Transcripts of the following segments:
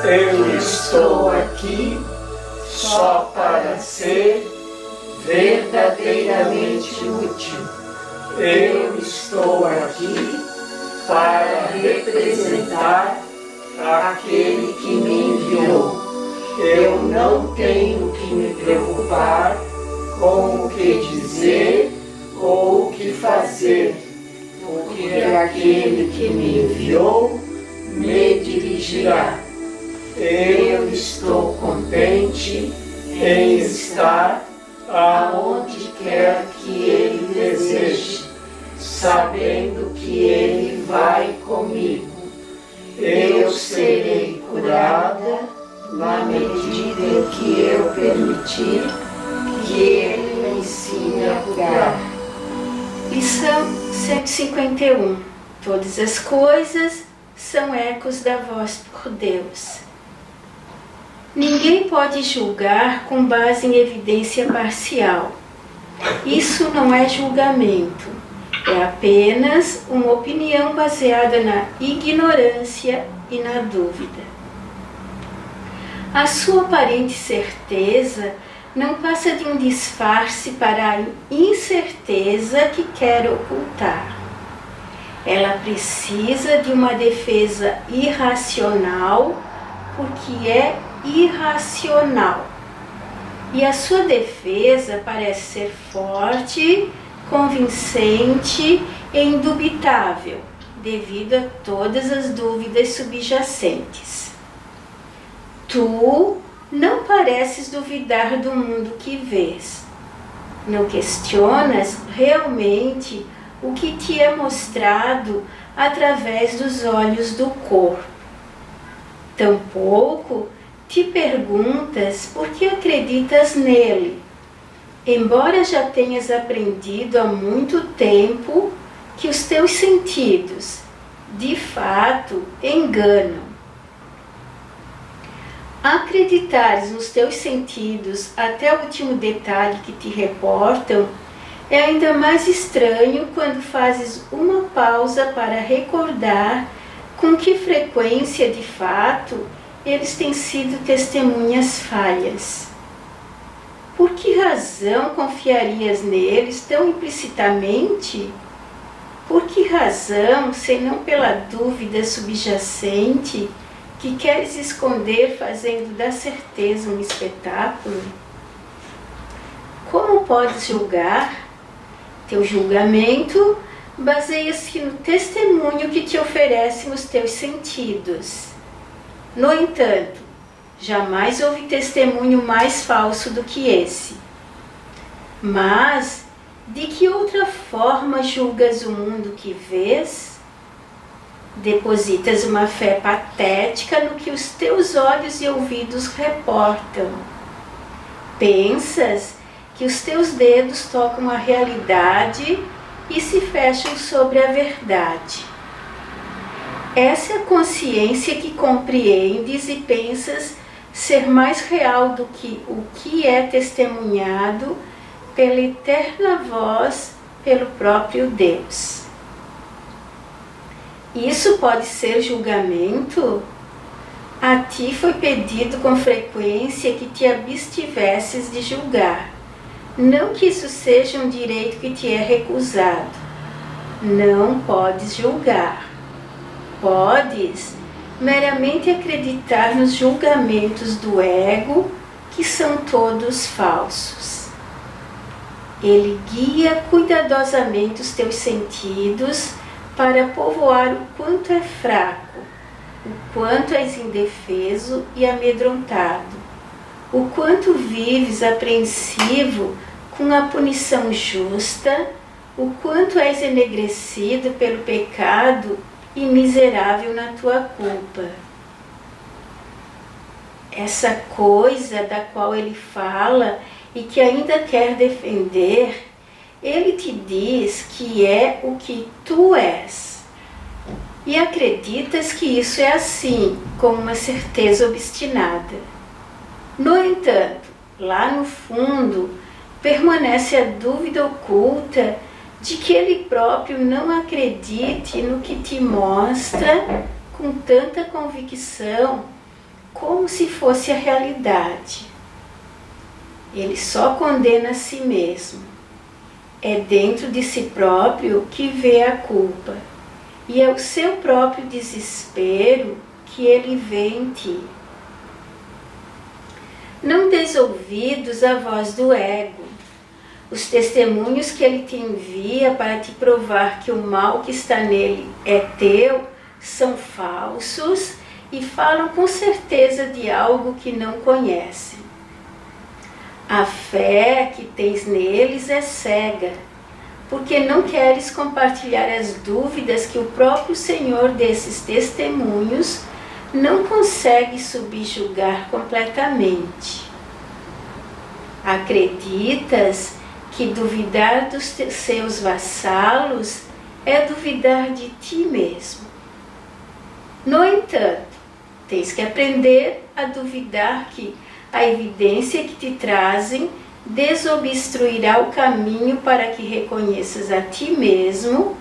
Eu estou aqui só para ser verdadeiramente útil. Eu estou aqui para representar aquele que me enviou. Eu não tenho que me preocupar com o que dizer ou o que fazer, porque aquele que me enviou me dirigirá. Eu estou contente em estar aonde quer que Ele deseje, sabendo que Ele vai comigo. Eu serei curada na medida em que eu permitir que Ele me ensine a curar. Lição 151. Todas as coisas são ecos da voz por Deus. Ninguém pode julgar com base em evidência parcial. Isso não é julgamento, é apenas uma opinião baseada na ignorância e na dúvida. A sua aparente certeza não passa de um disfarce para a incerteza que quer ocultar. Ela precisa de uma defesa irracional, porque é irracional. E a sua defesa parece ser forte, convincente e indubitável, devido a todas as dúvidas subjacentes. Tu não pareces duvidar do mundo que vês. Não questionas realmente o que te é mostrado através dos olhos do corpo. Tampouco te perguntas por que acreditas nele, embora já tenhas aprendido há muito tempo que os teus sentidos, de fato, enganam. Acreditares nos teus sentidos até o último detalhe que te reportam é ainda mais estranho quando fazes uma pausa para recordar com que frequência, de fato, eles têm sido testemunhas falhas. Por que razão confiarias neles tão implicitamente? Por que razão, senão pela dúvida subjacente que queres esconder fazendo da certeza um espetáculo? Como podes julgar? Teu julgamento baseia-se no testemunho que te oferecem os teus sentidos. No entanto, jamais houve testemunho mais falso do que esse. Mas, de que outra forma julgas o mundo que vês? Depositas uma fé patética no que os teus olhos e ouvidos reportam. Pensas que os teus dedos tocam a realidade e se fecham sobre a verdade. Essa é a consciência que compreendes e pensas ser mais real do que o que é testemunhado pela eterna voz, pelo próprio Deus. Isso pode ser julgamento? A ti foi pedido com frequência que te abstivesses de julgar. Não que isso seja um direito que te é recusado. Não podes julgar. Podes meramente acreditar nos julgamentos do ego, que são todos falsos. Ele guia cuidadosamente os teus sentidos para povoar o quanto é fraco, o quanto és indefeso e amedrontado, o quanto vives apreensivo com a punição justa, o quanto és enegrecido pelo pecado e miserável na tua culpa. Essa coisa da qual ele fala e que ainda quer defender, ele te diz que é o que tu és. E acreditas que isso é assim, com uma certeza obstinada. No entanto, lá no fundo, permanece a dúvida oculta de que ele próprio não acredite no que te mostra com tanta convicção como se fosse a realidade. Ele só condena a si mesmo. É dentro de si próprio que vê a culpa, e é o seu próprio desespero que ele vê em ti. Não des ouvidos à voz do ego. Os testemunhos que ele te envia para te provar que o mal que está nele é teu são falsos e falam com certeza de algo que não conhecem. A fé que tens neles é cega, porque não queres compartilhar as dúvidas que o próprio Senhor desses testemunhos não consegue subjugar completamente. Acreditas que duvidar dos seus vassalos é duvidar de ti mesmo. No entanto, tens que aprender a duvidar que a evidência que te trazem desobstruirá o caminho para que reconheças a ti mesmo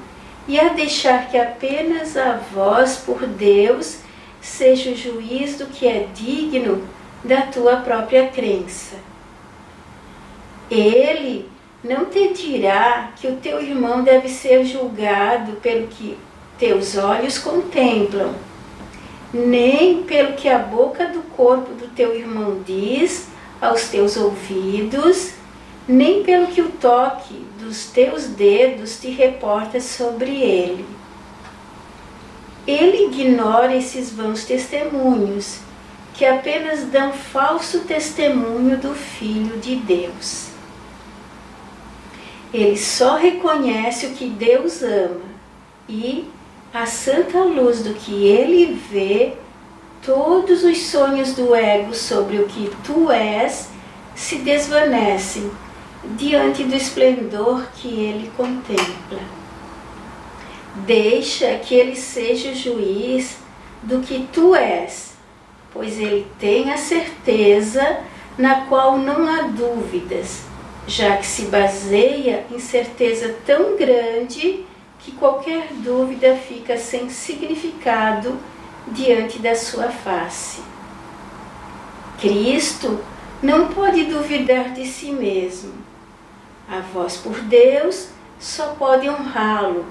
e a deixar que apenas a voz por Deus seja o juiz do que é digno da tua própria crença. Ele não te dirá que o teu irmão deve ser julgado pelo que teus olhos contemplam, nem pelo que a boca do corpo do teu irmão diz aos teus ouvidos, nem pelo que o toque dos teus dedos te reporta sobre ele. Ele ignora esses vãos testemunhos, que apenas dão falso testemunho do Filho de Deus. Ele só reconhece o que Deus ama e, à santa luz do que ele vê, todos os sonhos do ego sobre o que tu és se desvanecem diante do esplendor que ele contempla. Deixa que ele seja o juiz do que tu és, pois ele tem a certeza na qual não há dúvidas, já que se baseia em certeza tão grande que qualquer dúvida fica sem significado diante da sua face. Cristo não pode duvidar de si mesmo. A voz por Deus só pode honrá-lo,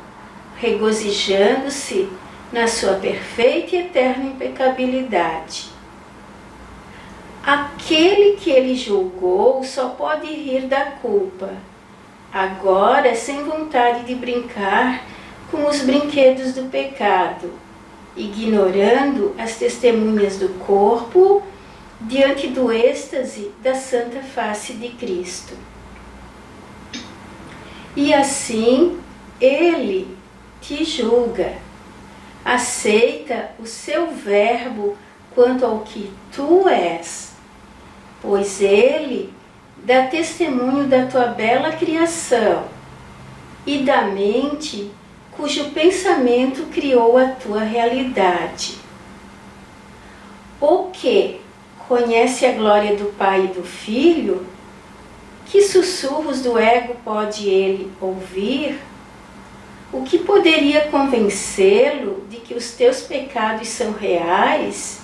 regozijando-se na sua perfeita e eterna impecabilidade. Aquele que ele julgou só pode rir da culpa, agora sem vontade de brincar com os brinquedos do pecado, ignorando as testemunhas do corpo diante do êxtase da santa face de Cristo. E assim ele te julga, aceita o seu verbo quanto ao que tu és, pois ele dá testemunho da tua bela criação e da mente cujo pensamento criou a tua realidade. O que conhece a glória do Pai e do Filho? Que sussurros do ego pode ele ouvir? O que poderia convencê-lo de que os teus pecados são reais?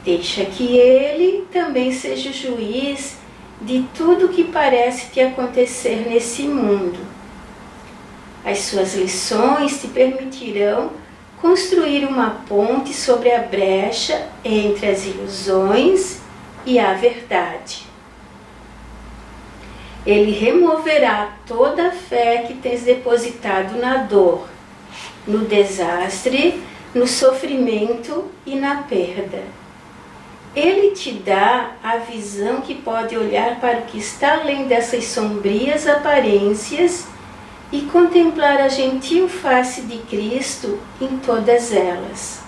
Deixa que ele também seja o juiz de tudo que parece te acontecer nesse mundo. As suas lições te permitirão construir uma ponte sobre a brecha entre as ilusões e a verdade. Ele removerá toda a fé que tens depositado na dor, no desastre, no sofrimento e na perda. Ele te dá a visão que pode olhar para o que está além dessas sombrias aparências e contemplar a gentil face de Cristo em todas elas.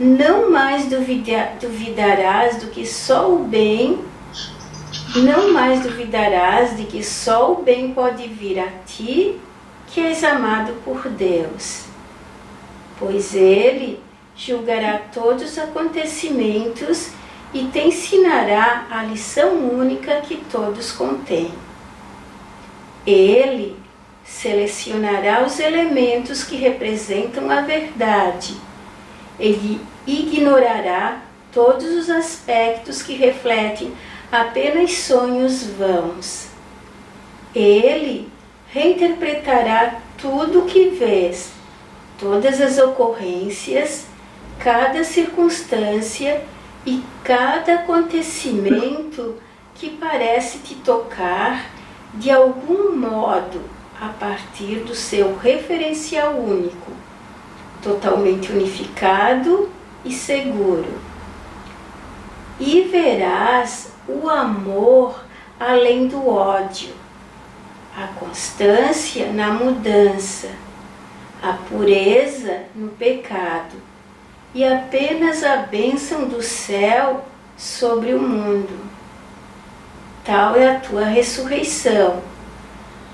Não mais duvidarás do que só o bem, não mais duvidarás de que só o bem pode vir a ti, que és amado por Deus, pois Ele julgará todos os acontecimentos e te ensinará a lição única que todos contêm. Ele selecionará os elementos que representam a verdade ignorará todos os aspectos que refletem apenas sonhos vãos. Ele reinterpretará tudo o que vês, todas as ocorrências, cada circunstância e cada acontecimento que parece te tocar de algum modo a partir do seu referencial único, totalmente unificado e seguro. E verás o amor além do ódio, a constância na mudança, a pureza no pecado e apenas a bênção do céu sobre o mundo. Tal é a tua ressurreição,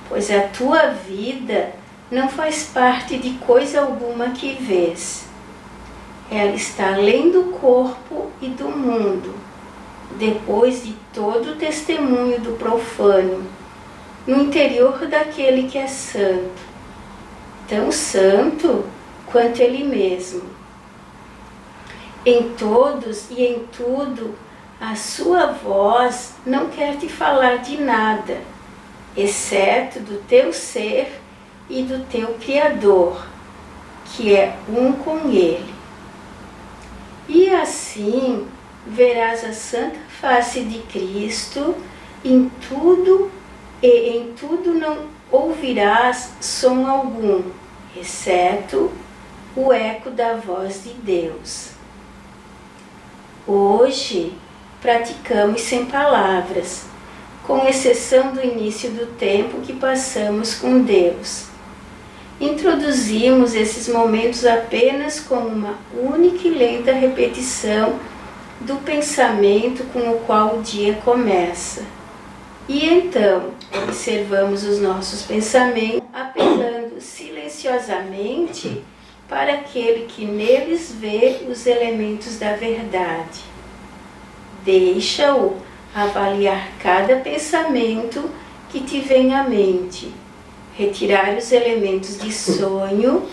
pois a tua vida não faz parte de coisa alguma que vês. Ela está além do corpo e do mundo, depois de todo o testemunho do profano, no interior daquele que é santo, tão santo quanto ele mesmo. Em todos e em tudo, a sua voz não quer te falar de nada, exceto do teu ser e do teu Criador, que é um com ele. E assim verás a santa face de Cristo em tudo, e em tudo não ouvirás som algum, exceto o eco da voz de Deus. Hoje praticamos sem palavras, com exceção do início do tempo que passamos com Deus. Introduzimos esses momentos apenas como uma única e lenta repetição do pensamento com o qual o dia começa. E então observamos os nossos pensamentos, apelando silenciosamente para aquele que neles vê os elementos da verdade. Deixa-o avaliar cada pensamento que te vem à mente, retirar os elementos de sonho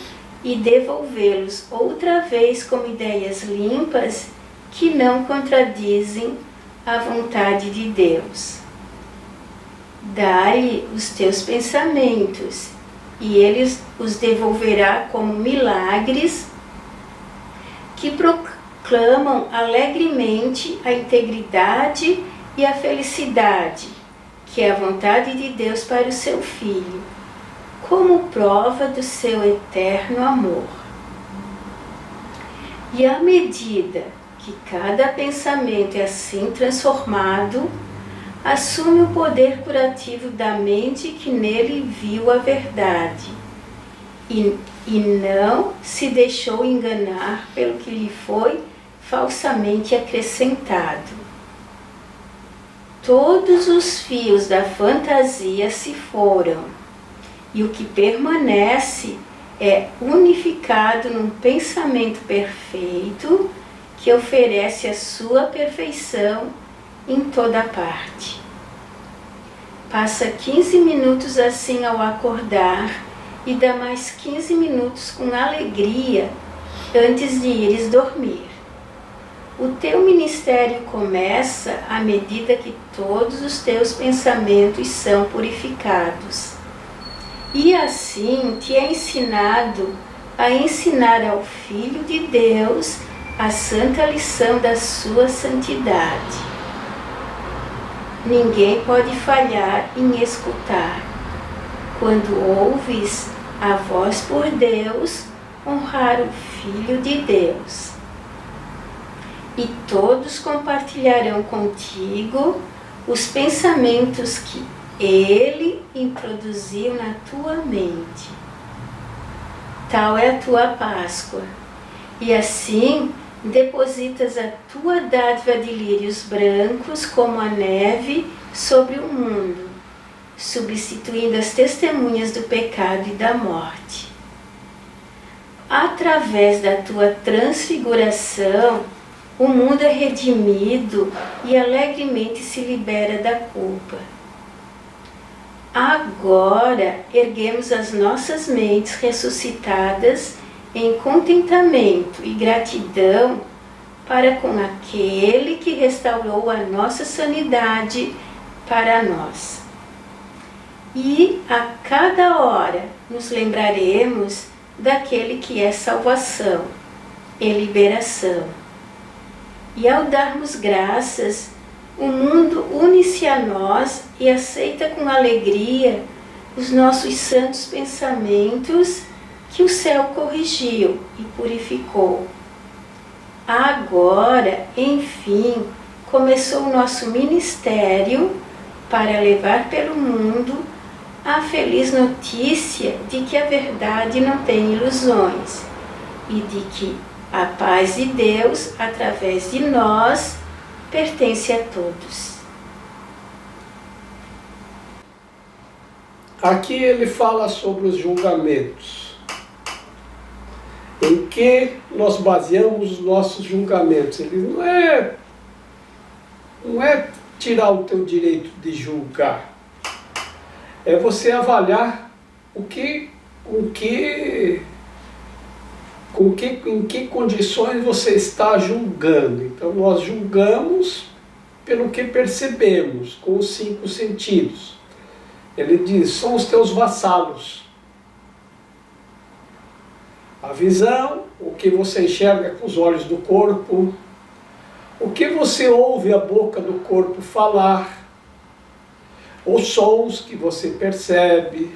e devolvê-los outra vez como ideias limpas que não contradizem a vontade de Deus. Dá-lhe os teus pensamentos e ele os devolverá como milagres que proclamam alegremente a integridade e a felicidade, que é a vontade de Deus para o seu Filho, como prova do seu eterno amor. E à medida que cada pensamento é assim transformado, assume o poder curativo da mente que nele viu a verdade e não se deixou enganar pelo que lhe foi falsamente acrescentado. Todos os fios da fantasia se foram e o que permanece é unificado num pensamento perfeito que oferece a sua perfeição em toda parte. Passa 15 minutos assim ao acordar e dá mais 15 minutos com alegria antes de ires dormir. O teu ministério começa à medida que todos os teus pensamentos são purificados. E assim te é ensinado a ensinar ao Filho de Deus a santa lição da sua santidade. Ninguém pode falhar em escutar. Quando ouves a voz por Deus, honrar o Filho de Deus. E todos compartilharão contigo os pensamentos que Ele introduziu na tua mente. Tal é a tua Páscoa. E assim depositas a tua dádiva de lírios brancos como a neve sobre o mundo, substituindo as testemunhas do pecado e da morte. Através da tua transfiguração, o mundo é redimido e alegremente se libera da culpa. Agora erguemos as nossas mentes ressuscitadas em contentamento e gratidão para com aquele que restaurou a nossa sanidade para nós. E a cada hora nos lembraremos daquele que é salvação e liberação. E ao darmos graças, o mundo une-se a nós e aceita com alegria os nossos santos pensamentos que o céu corrigiu e purificou. Agora, enfim, começou o nosso ministério para levar pelo mundo a feliz notícia de que a verdade não tem ilusões e de que a paz de Deus, através de nós, pertence a todos. Aqui ele fala sobre os julgamentos. Em que nós baseamos os nossos julgamentos? Ele não é tirar o teu direito de julgar. É você avaliar em que condições você está julgando. Então nós julgamos pelo que percebemos, com os 5 sentidos. Ele diz, são os teus vassalos. A visão, o que você enxerga com os olhos do corpo, o que você ouve a boca do corpo falar, os sons que você percebe,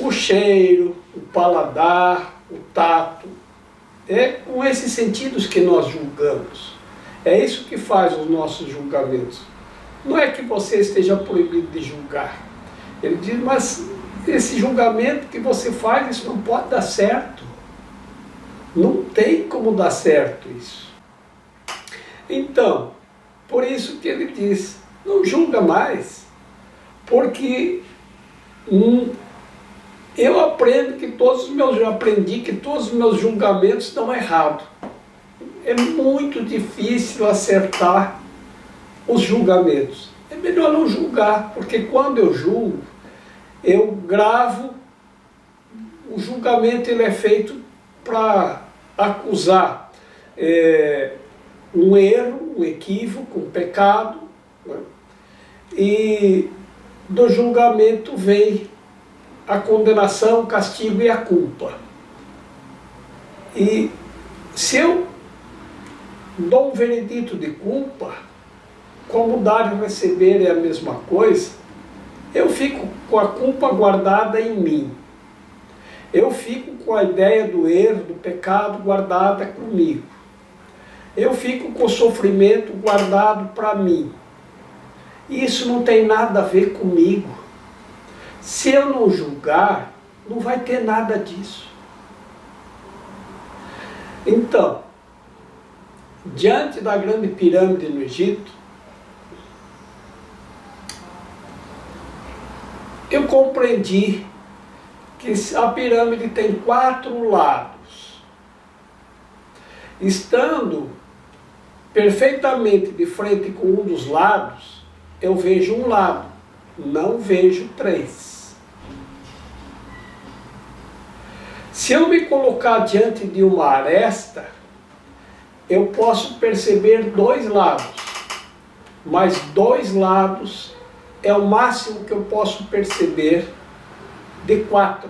o cheiro, o paladar, o tato. É com esses sentidos que nós julgamos. É isso que faz os nossos julgamentos. Não é que você esteja proibido de julgar. Ele diz, mas esse julgamento que você faz, isso não pode dar certo. Não tem como dar certo isso. Então, por isso que ele diz, não julga mais, porque eu aprendi que todos os meus julgamentos estão errados. É muito difícil acertar os julgamentos. É melhor não julgar, porque quando eu julgo, eu gravo, o julgamento ele é feito para acusar um erro, um equívoco, um pecado, né? E do julgamento vem a condenação, o castigo e a culpa. E se eu dou um veredito de culpa, como dar e receber é a mesma coisa, eu fico com a culpa guardada em mim. Eu fico com a ideia do erro, do pecado guardada comigo. Eu fico com o sofrimento guardado para mim. Isso não tem nada a ver comigo. Se eu não julgar, não vai ter nada disso. Então, diante da grande pirâmide no Egito, eu compreendi que a pirâmide tem 4 lados. Estando perfeitamente de frente com um dos lados, eu vejo um lado, não vejo 3. Se eu me colocar diante de uma aresta, eu posso perceber 2 lados, mas 2 lados é o máximo que eu posso perceber de 4.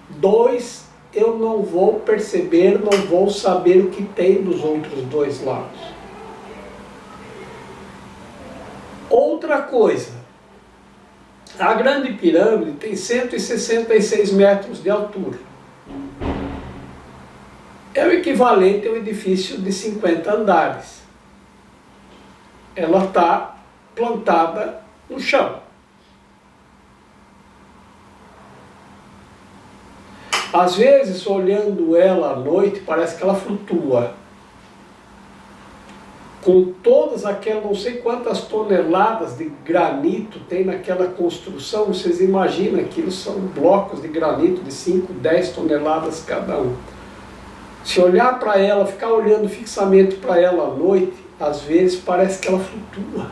2 eu não vou perceber, não vou saber o que tem dos outros 2 lados. Outra coisa, a grande pirâmide tem 166 metros de altura. É o equivalente a um edifício de 50 andares. Ela está plantada no chão. Às vezes, olhando ela à noite, parece que ela flutua. Com todas aquelas, não sei quantas toneladas de granito tem naquela construção, vocês imaginam, aquilo são blocos de granito de 5, 10 toneladas cada um. Se olhar para ela, ficar olhando fixamente para ela à noite, às vezes parece que ela flutua.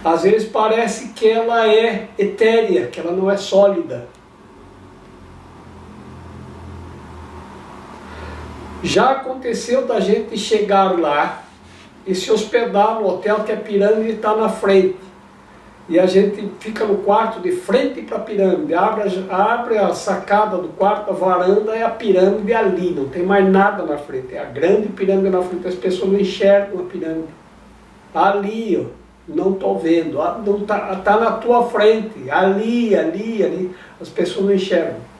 Às vezes parece que ela é etérea, que ela não é sólida. Já aconteceu da gente chegar lá e se hospedar no hotel que a pirâmide está na frente. E a gente fica no quarto de frente para a pirâmide, abre a sacada do quarto, a varanda, é a pirâmide ali, não tem mais nada na frente, é a grande pirâmide na frente, as pessoas não enxergam a pirâmide. Ali, ó, não estou vendo, não tá na tua frente, ali, as pessoas não enxergam.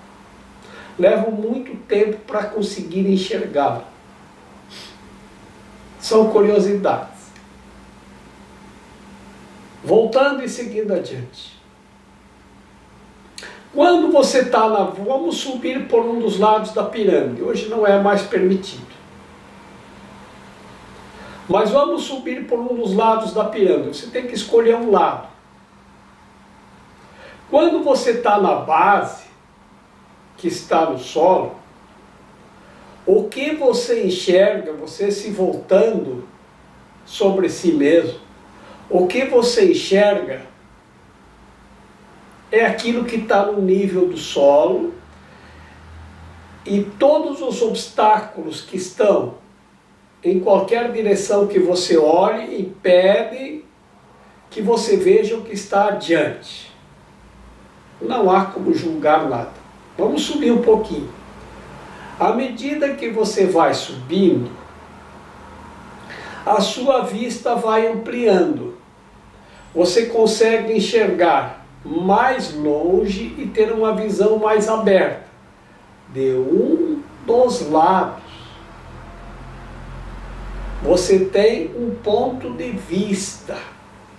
Levam muito tempo para conseguir enxergá-lo. São curiosidades. Voltando e seguindo adiante. Quando você está na... Vamos subir por um dos lados da pirâmide. Hoje não é mais permitido. Mas vamos subir por um dos lados da pirâmide. Você tem que escolher um lado. Quando você está na base, que está no solo, o que você enxerga, você se voltando sobre si mesmo, o que você enxerga é aquilo que está no nível do solo, e todos os obstáculos que estão em qualquer direção que você olhe impedem que você veja o que está adiante. Não há como julgar nada. Vamos subir um pouquinho. À medida que você vai subindo, a sua vista vai ampliando. Você consegue enxergar mais longe e ter uma visão mais aberta de um dos lados. Você tem um ponto de vista.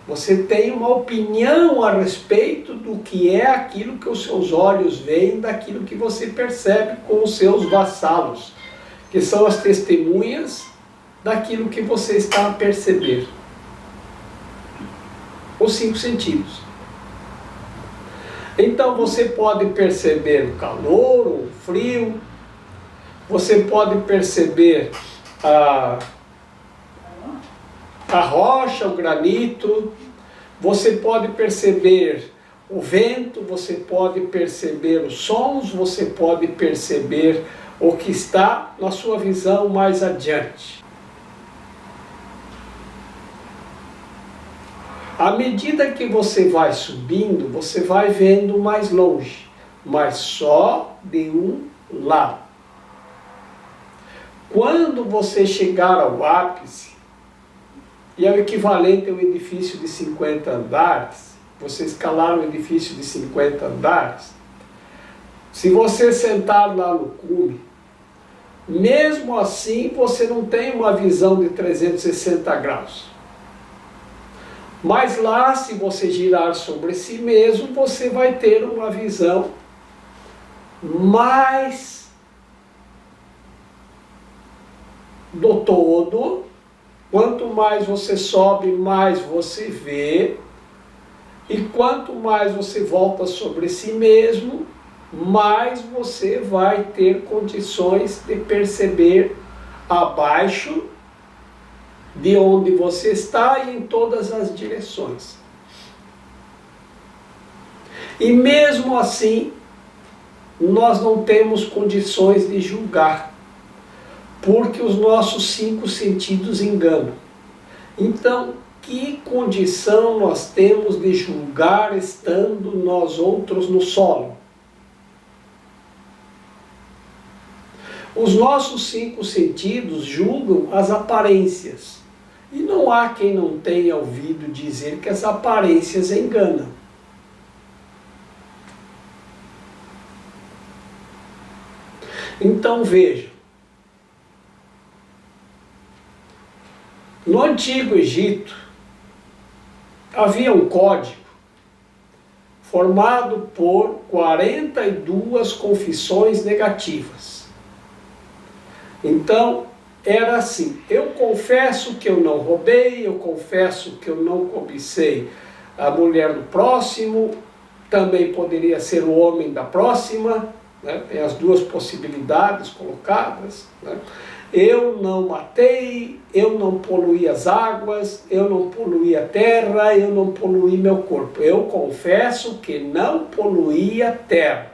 Você tem uma opinião a respeito do que é aquilo que os seus olhos veem, daquilo que você percebe com os seus vassalos, que são as testemunhas daquilo que você está a perceber. Os 5 sentidos. Então você pode perceber o calor, o frio, você pode perceber a rocha, o granito, você pode perceber o vento, você pode perceber os sons, você pode perceber o que está na sua visão mais adiante. À medida que você vai subindo, você vai vendo mais longe, mas só de um lado. Quando você chegar ao ápice, e é o equivalente a um edifício de 50 andares, você escalar um edifício de 50 andares, se você sentar lá no cume, mesmo assim você não tem uma visão de 360 graus. Mas lá, se você girar sobre si mesmo, você vai ter uma visão mais do todo. Quanto mais você sobe, mais você vê. E quanto mais você volta sobre si mesmo, mais você vai ter condições de perceber abaixo de onde você está e em todas as direções. E mesmo assim, nós não temos condições de julgar, porque os nossos 5 sentidos enganam. Então, que condição nós temos de julgar estando nós outros no solo? Os nossos 5 sentidos julgam as aparências. E não há quem não tenha ouvido dizer que as aparências enganam. Então veja, no Antigo Egito havia um código formado por 42 confissões negativas. Então, era assim: eu confesso que eu não roubei, eu confesso que eu não cobicei a mulher do próximo, também poderia ser o homem da próxima, né? Tem as 2 possibilidades colocadas, né? Eu não matei, eu não poluí as águas, eu não poluí a terra, eu não poluí meu corpo. Eu confesso que não poluí a terra.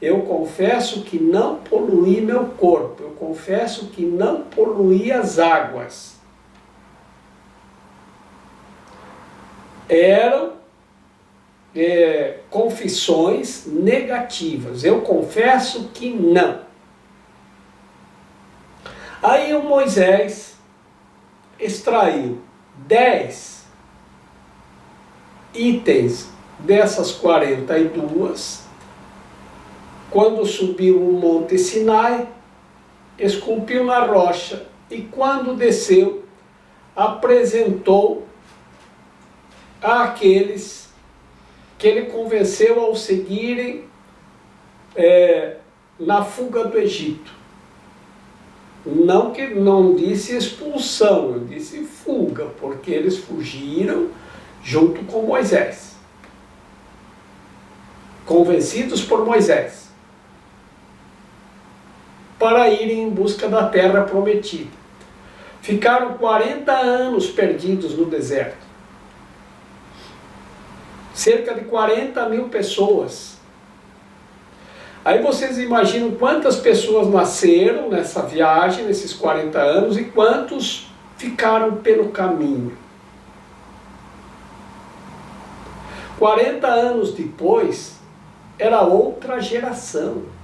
Eu confesso que não poluí meu corpo, eu confesso que não poluí as águas. Eram confissões negativas. Eu confesso que não. Aí o Moisés extraiu 10 itens dessas 42, quando subiu o Monte Sinai, esculpiu na rocha, e quando desceu, apresentou àqueles que ele convenceu ao seguirem na fuga do Egito. Não disse expulsão, eu disse fuga, porque eles fugiram junto com Moisés, convencidos por Moisés, para irem em busca da terra prometida. Ficaram 40 anos perdidos no deserto. Cerca de 40 mil pessoas. Aí vocês imaginam quantas pessoas nasceram nessa viagem, nesses 40 anos, e quantos ficaram pelo caminho. 40 anos depois, era outra geração.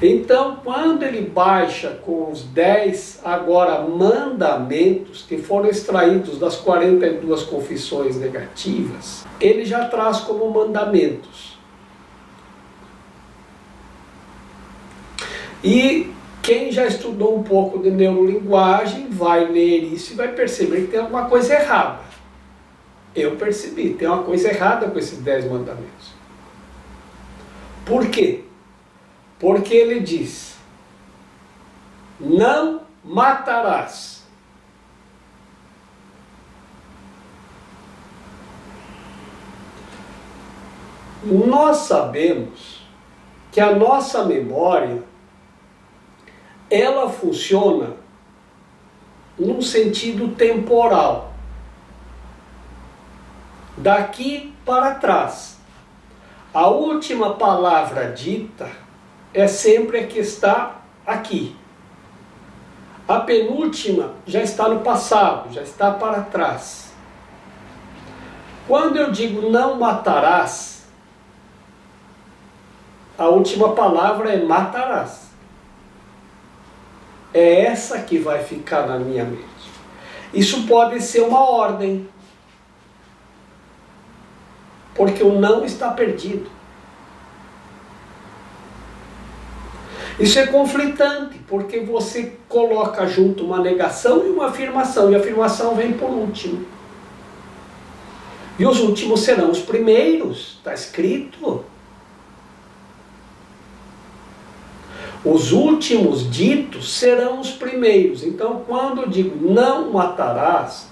Então, quando ele baixa com os 10 agora mandamentos, que foram extraídos das 42 confissões negativas, ele já traz como mandamentos. E quem já estudou um pouco de neurolinguagem vai ler isso e vai perceber que tem alguma coisa errada. Eu percebi, tem uma coisa errada com esses 10 mandamentos. Por quê? Porque ele diz: não matarás. Nós sabemos que a nossa memória, ela funciona num sentido temporal, daqui para trás. A última palavra dita é sempre a que está aqui. A penúltima já está no passado, já está para trás. Quando eu digo não matarás, a última palavra é matarás. É essa que vai ficar na minha mente. Isso pode ser uma ordem, porque o não está perdido. Isso é conflitante, porque você coloca junto uma negação e uma afirmação, e a afirmação vem por último. E os últimos serão os primeiros, está escrito. Os últimos ditos serão os primeiros. Então, quando eu digo não matarás,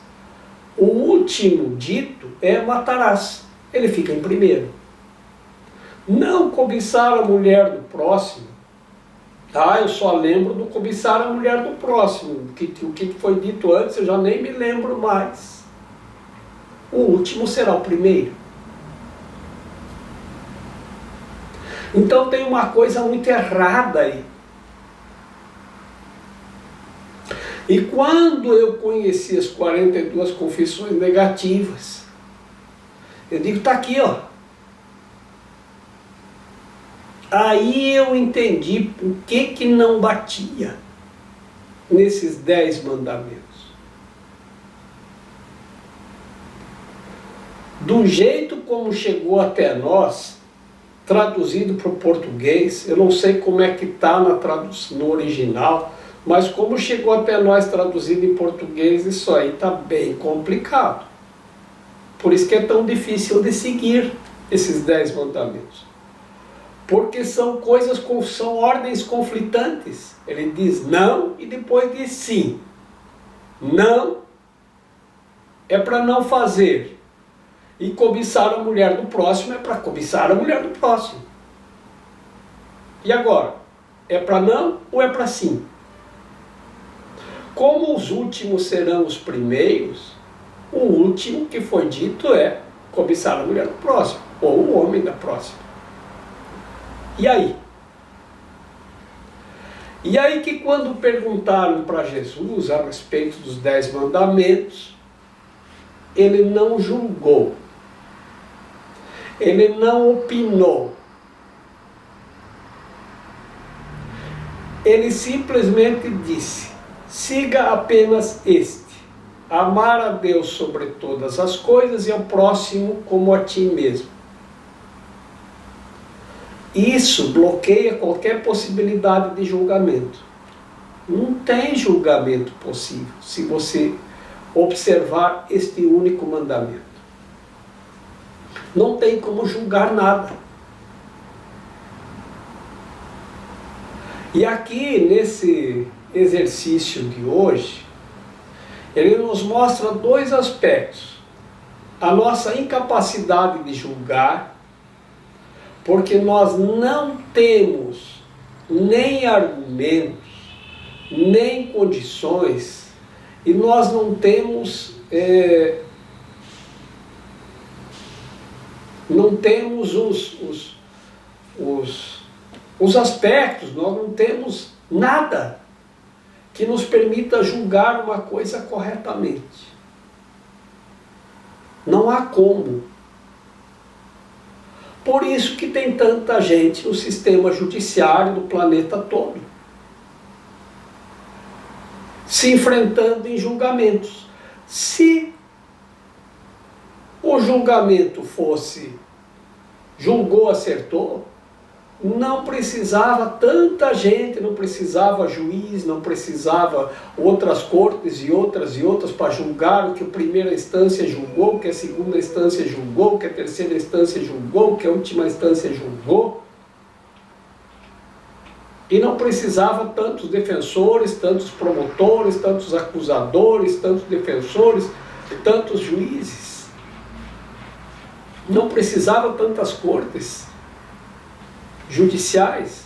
o último dito é matarás. Ele fica em primeiro. Não cobiçar a mulher do próximo. Eu só lembro do cobiçar a mulher do próximo. O que foi dito antes eu já nem me lembro mais. O último será o primeiro. Então tem uma coisa muito errada aí. E quando eu conheci as 42 confissões negativas, eu digo, está aqui, ó. Aí eu entendi o que não batia nesses 10 mandamentos. Do jeito como chegou até nós, traduzido para o português, eu não sei como é que está na tradução no original, mas como chegou até nós traduzido em português, isso aí está bem complicado. Por isso que é tão difícil de seguir esses 10 mandamentos. Porque são são ordens conflitantes. Ele diz não e depois diz sim. Não é para não fazer. E cobiçar a mulher do próximo é para cobiçar a mulher do próximo. E agora? É para não ou é para sim? Como os últimos serão os primeiros, o último que foi dito é cobiçar a mulher do próximo, ou o homem da próxima. E aí? E aí que quando perguntaram para Jesus a respeito dos 10 mandamentos, ele não julgou, ele não opinou, ele simplesmente disse: siga apenas este, amar a Deus sobre todas as coisas e ao próximo como a ti mesmo. Isso bloqueia qualquer possibilidade de julgamento. Não tem julgamento possível se você observar este único mandamento. Não tem como julgar nada. E aqui, nesse exercício de hoje, ele nos mostra 2 aspectos. A nossa incapacidade de julgar, porque nós não temos nem argumentos, nem condições, e nós não temos os aspectos, nós não temos nada que nos permita julgar uma coisa corretamente. Não há como. Por isso que tem tanta gente no sistema judiciário do planeta todo, se enfrentando em julgamentos. Se o julgamento fosse julgou, acertou, não precisava tanta gente, não precisava juiz, não precisava outras cortes e outras para julgar o que a primeira instância julgou, o que a segunda instância julgou, o que a terceira instância julgou, o que a última instância julgou. E não precisava tantos defensores, tantos promotores, tantos acusadores, tantos defensores, tantos juízes. Não precisava tantas cortes judiciais.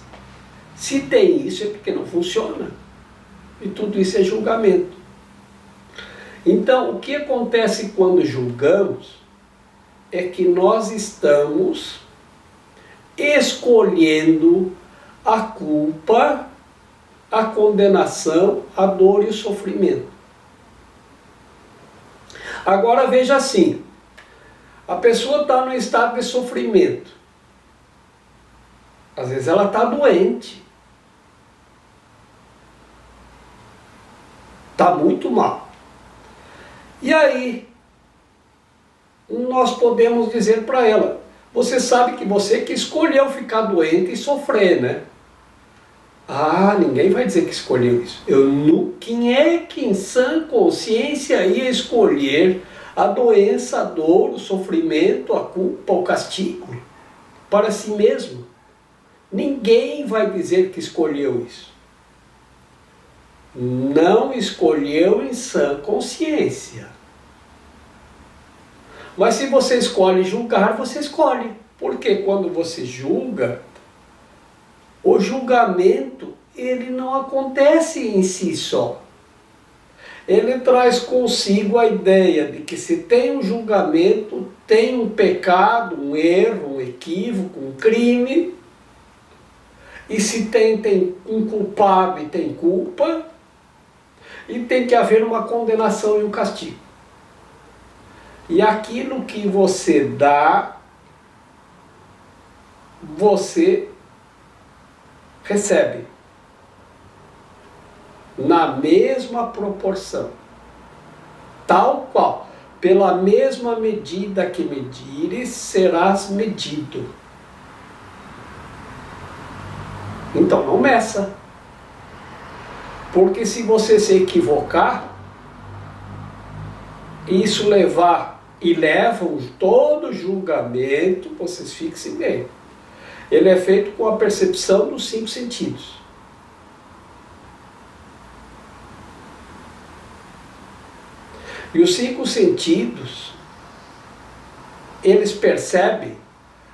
Se tem isso é porque não funciona. E tudo isso é julgamento. Então, o que acontece quando julgamos é que nós estamos escolhendo a culpa, a condenação, a dor e o sofrimento. Agora veja assim, a pessoa está no estado de sofrimento. Às vezes ela está doente. Está muito mal. E aí, nós podemos dizer para ela: você sabe que você que escolheu ficar doente e sofrer, né? Ah, ninguém vai dizer que escolheu isso. Quem é que em sã consciência ia escolher a doença, a dor, o sofrimento, a culpa, o castigo para si mesmo? Ninguém vai dizer que escolheu isso. Não escolheu em sã consciência. Mas se você escolhe julgar, você escolhe. Porque quando você julga, o julgamento, ele não acontece em si só. Ele traz consigo a ideia de que se tem um julgamento, tem um pecado, um erro, um equívoco, um crime. E se tem um culpado e tem culpa, e tem que haver uma condenação e um castigo. E aquilo que você dá, você recebe. Na mesma proporção. Tal qual. Pela mesma medida que medires, serás medido. Então não meça. Porque se você se equivocar, isso leva todo julgamento, vocês fixem bem. Ele é feito com a percepção dos 5 sentidos. E os 5 sentidos, eles percebem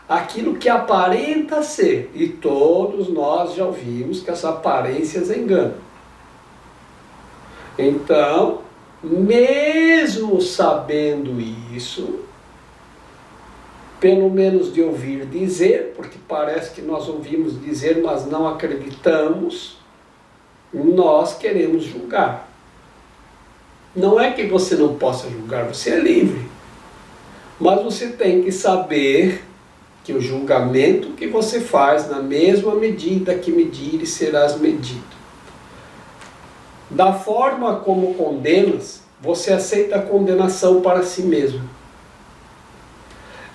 aquilo que aparenta ser. E todos nós já ouvimos que as aparências enganam. Então, mesmo sabendo isso, pelo menos de ouvir dizer, porque parece que nós ouvimos dizer, mas não acreditamos, nós queremos julgar. Não é que você não possa julgar, você é livre. Mas você tem que saber que o julgamento que você faz, na mesma medida que medires, serás medido. Da forma como condenas, você aceita a condenação para si mesmo.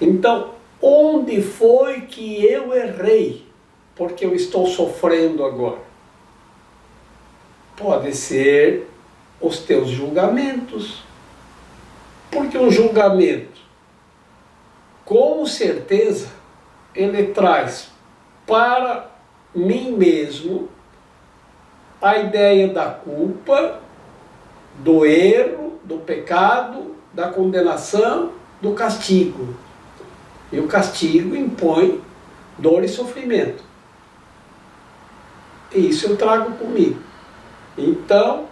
Então, onde foi que eu errei? Porque eu estou sofrendo agora. Pode ser os teus julgamentos. Porque um julgamento, com certeza, ele traz para mim mesmo a ideia da culpa, do erro, do pecado, da condenação, do castigo. E o castigo impõe dor e sofrimento. E isso eu trago comigo. Então,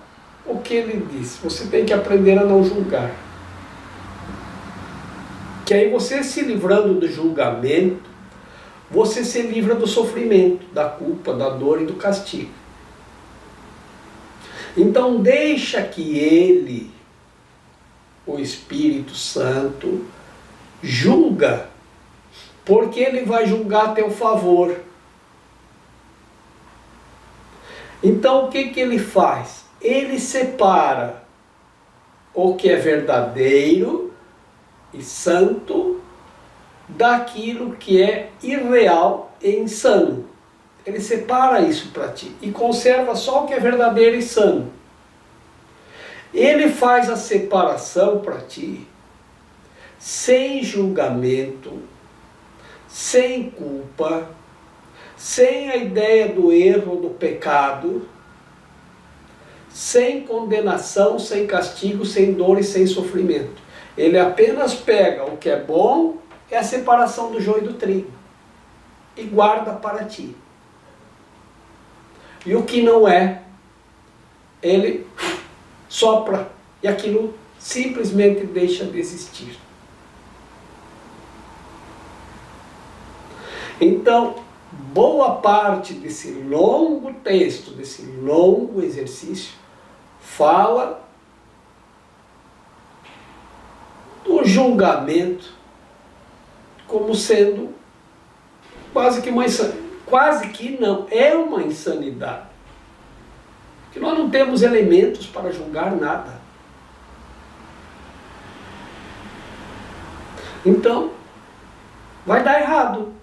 o que ele disse? Você tem que aprender a não julgar. Que aí você se livrando do julgamento, você se livra do sofrimento, da culpa, da dor e do castigo. Então deixa que ele, o Espírito Santo, julga, porque ele vai julgar a teu favor. Então o que ele faz? Ele separa o que é verdadeiro e santo daquilo que é irreal e insano. Ele separa isso para ti e conserva só o que é verdadeiro e sano. Ele faz a separação para ti sem julgamento, sem culpa, sem a ideia do erro, do pecado, sem condenação, sem castigo, sem dor e sem sofrimento. Ele apenas pega o que é bom, é a separação do joio e do trigo, e guarda para ti. E o que não é, ele sopra e aquilo simplesmente deixa de existir. Então, boa parte desse longo texto, desse longo exercício, fala do julgamento como sendo quase que uma insanidade. Quase que não, é uma insanidade. Porque nós não temos elementos para julgar nada. Então, vai dar errado.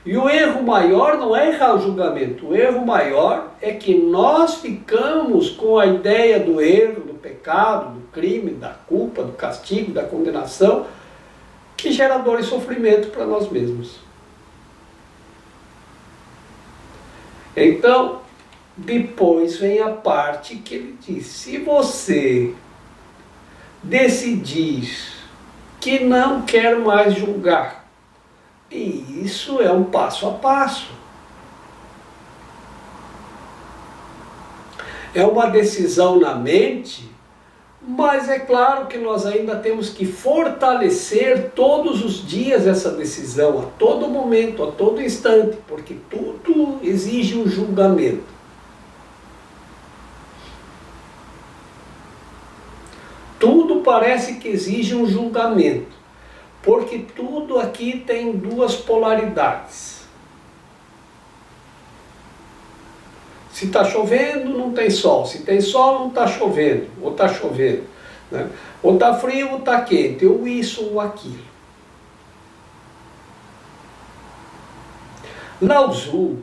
E o erro maior não é errar o julgamento. O erro maior é que nós ficamos com a ideia do erro, do pecado, do crime, da culpa, do castigo, da condenação, que gera dor e sofrimento para nós mesmos. Então, depois vem a parte que ele diz: se você decidir que não quer mais julgar, e isso é um passo a passo. É uma decisão na mente, mas é claro que nós ainda temos que fortalecer todos os dias essa decisão, a todo momento, a todo instante, porque tudo exige um julgamento. Tudo parece que exige um julgamento, porque tudo aqui tem duas polaridades. Se está chovendo, não tem sol. Se tem sol, não está chovendo. Ou está chovendo. Né? Ou está frio, ou está quente. Ou isso, ou aquilo. Lao Tzu,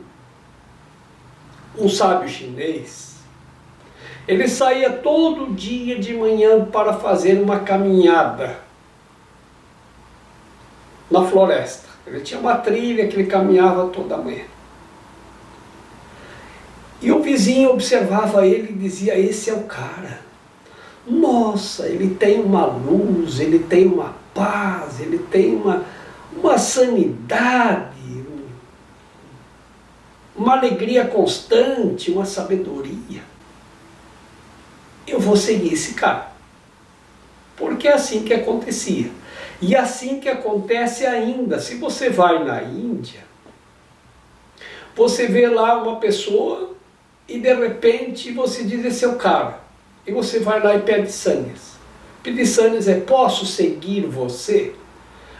um sábio chinês, ele saía todo dia de manhã para fazer uma caminhada na floresta. Ele tinha uma trilha que ele caminhava toda manhã. E o vizinho observava ele e dizia: esse é o cara. Nossa, ele tem uma luz, ele tem uma paz, ele tem uma sanidade, uma alegria constante, uma sabedoria. Eu vou seguir esse cara. Porque é assim que acontecia. E assim que acontece ainda, se você vai na Índia, você vê lá uma pessoa e de repente você diz, esse é o cara. E você vai lá e pede sannyas. Pedir sannyas é, posso seguir você?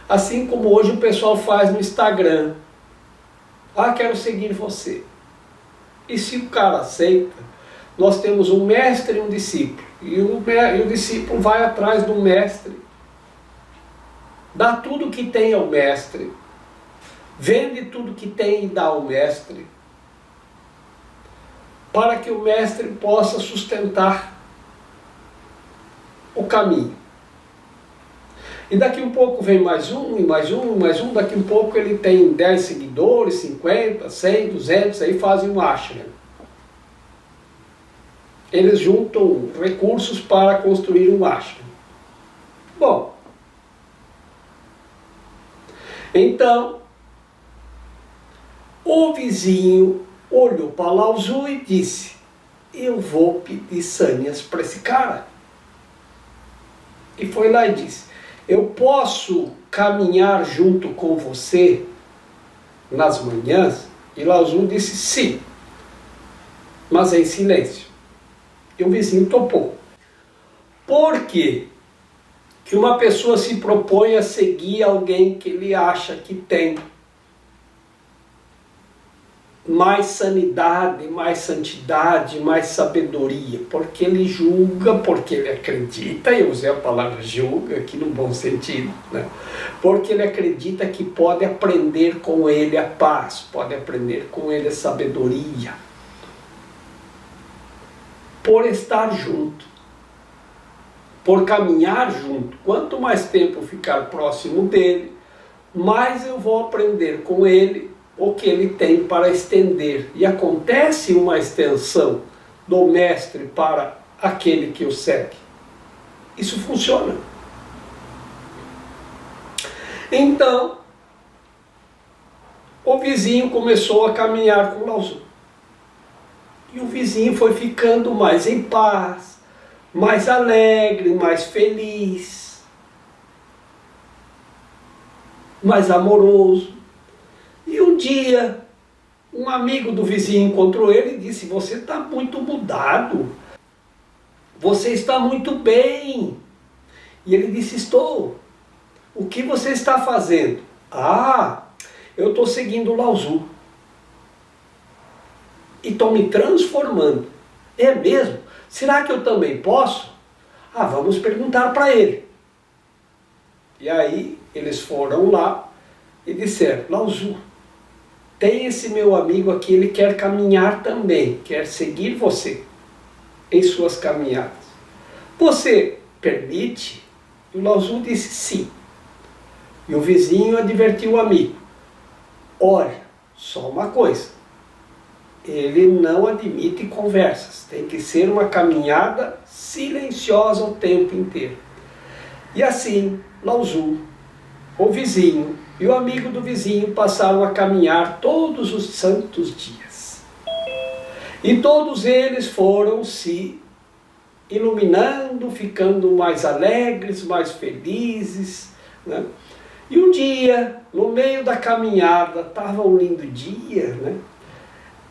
Assim como hoje o pessoal faz no Instagram. Ah, quero seguir você. E se o cara aceita, nós temos um mestre e um discípulo. E o discípulo vai atrás do mestre, dá tudo que tem ao mestre, vende tudo que tem e dá ao mestre, para que o mestre possa sustentar o caminho. E daqui um pouco vem mais um, e mais um, e mais um, daqui um pouco ele tem 10 seguidores, 50, 100, 200, aí fazem um ashram. Eles juntam recursos para construir um ashram. Bom, então, o vizinho olhou para Lao Tzu e disse, eu vou pedir sannyas para esse cara. E foi lá e disse, eu posso caminhar junto com você nas manhãs? E Lao Tzu disse, sim, mas em silêncio. E o vizinho topou. Por quê? Que uma pessoa se propõe a seguir alguém que ele acha que tem mais sanidade, mais santidade, mais sabedoria, porque ele julga, porque ele acredita, eu usei a palavra julga aqui no bom sentido, né? Porque ele acredita que pode aprender com ele a paz, pode aprender com ele a sabedoria, por estar junto, por caminhar junto. Quanto mais tempo eu ficar próximo dele, mais eu vou aprender com ele o que ele tem para estender. E acontece uma extensão do mestre para aquele que o segue. Isso funciona. Então, o vizinho começou a caminhar com Lao Tzu. E o vizinho foi ficando mais em paz, mais alegre, mais feliz, mais amoroso. E um dia, um amigo do vizinho encontrou ele e disse, você está muito mudado, você está muito bem. E ele disse, estou. O que você está fazendo? Ah, eu estou seguindo Lao Tzu. E estou me transformando. É mesmo? Será que eu também posso? Ah, vamos perguntar para ele. E aí eles foram lá e disseram, Lao Tzu, tem esse meu amigo aqui, ele quer caminhar também, quer seguir você em suas caminhadas. Você permite? E o Lao Tzu disse sim. E o vizinho advertiu o amigo, olha, só uma coisa, ele não admite conversas, tem que ser uma caminhada silenciosa o tempo inteiro. E assim, Lao Tzu, o vizinho e o amigo do vizinho passaram a caminhar todos os santos dias. E todos eles foram se iluminando, ficando mais alegres, mais felizes, né? E um dia, no meio da caminhada, estava um lindo dia, né?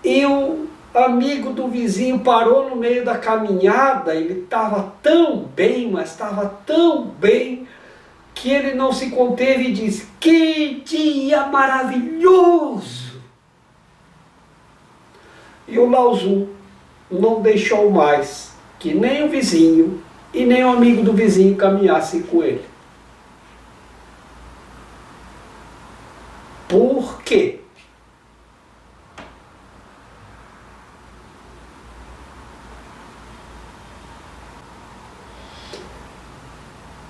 E o amigo do vizinho parou no meio da caminhada, ele estava tão bem, mas estava tão bem, que ele não se conteve e disse, que dia maravilhoso! E o Lao Tzu não deixou mais que nem o vizinho e nem o amigo do vizinho caminhassem com ele. Por quê?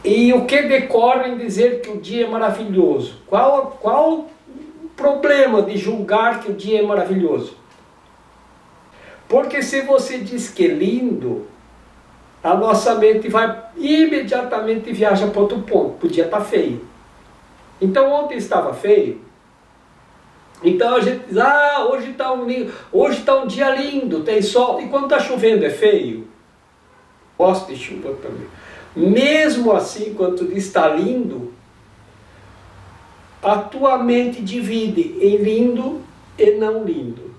E o que decorre em dizer que o dia é maravilhoso? Qual o problema de julgar que o dia é maravilhoso? Porque se você diz que é lindo, a nossa mente vai imediatamente viaja para outro ponto. O dia está feio. Então ontem estava feio. Então a gente diz, ah, hoje está um dia lindo, tem sol. E quando está chovendo é feio? Gosto de chuva também. Mesmo assim, quando está lindo, A tua mente divide em lindo e não lindo.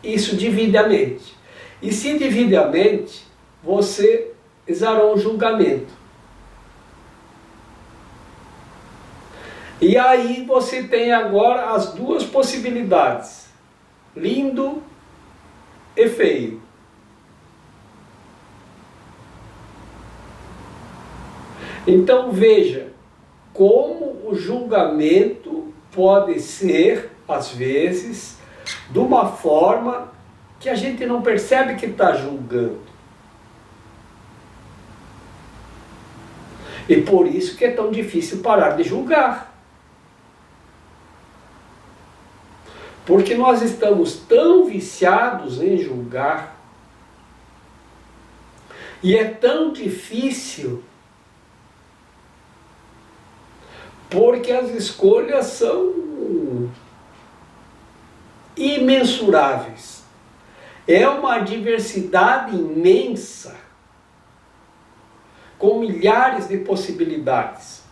Isso divide a mente. E se divide a mente, você exará um julgamento. E aí você tem agora as duas possibilidades: lindo e feio. Então veja como o julgamento pode ser, às vezes, de uma forma que a gente não percebe que está julgando. E por isso que é tão difícil parar de julgar. Porque nós estamos tão viciados em julgar, e é tão difícil, porque as escolhas são imensuráveis. É uma diversidade imensa, com milhares de possibilidades.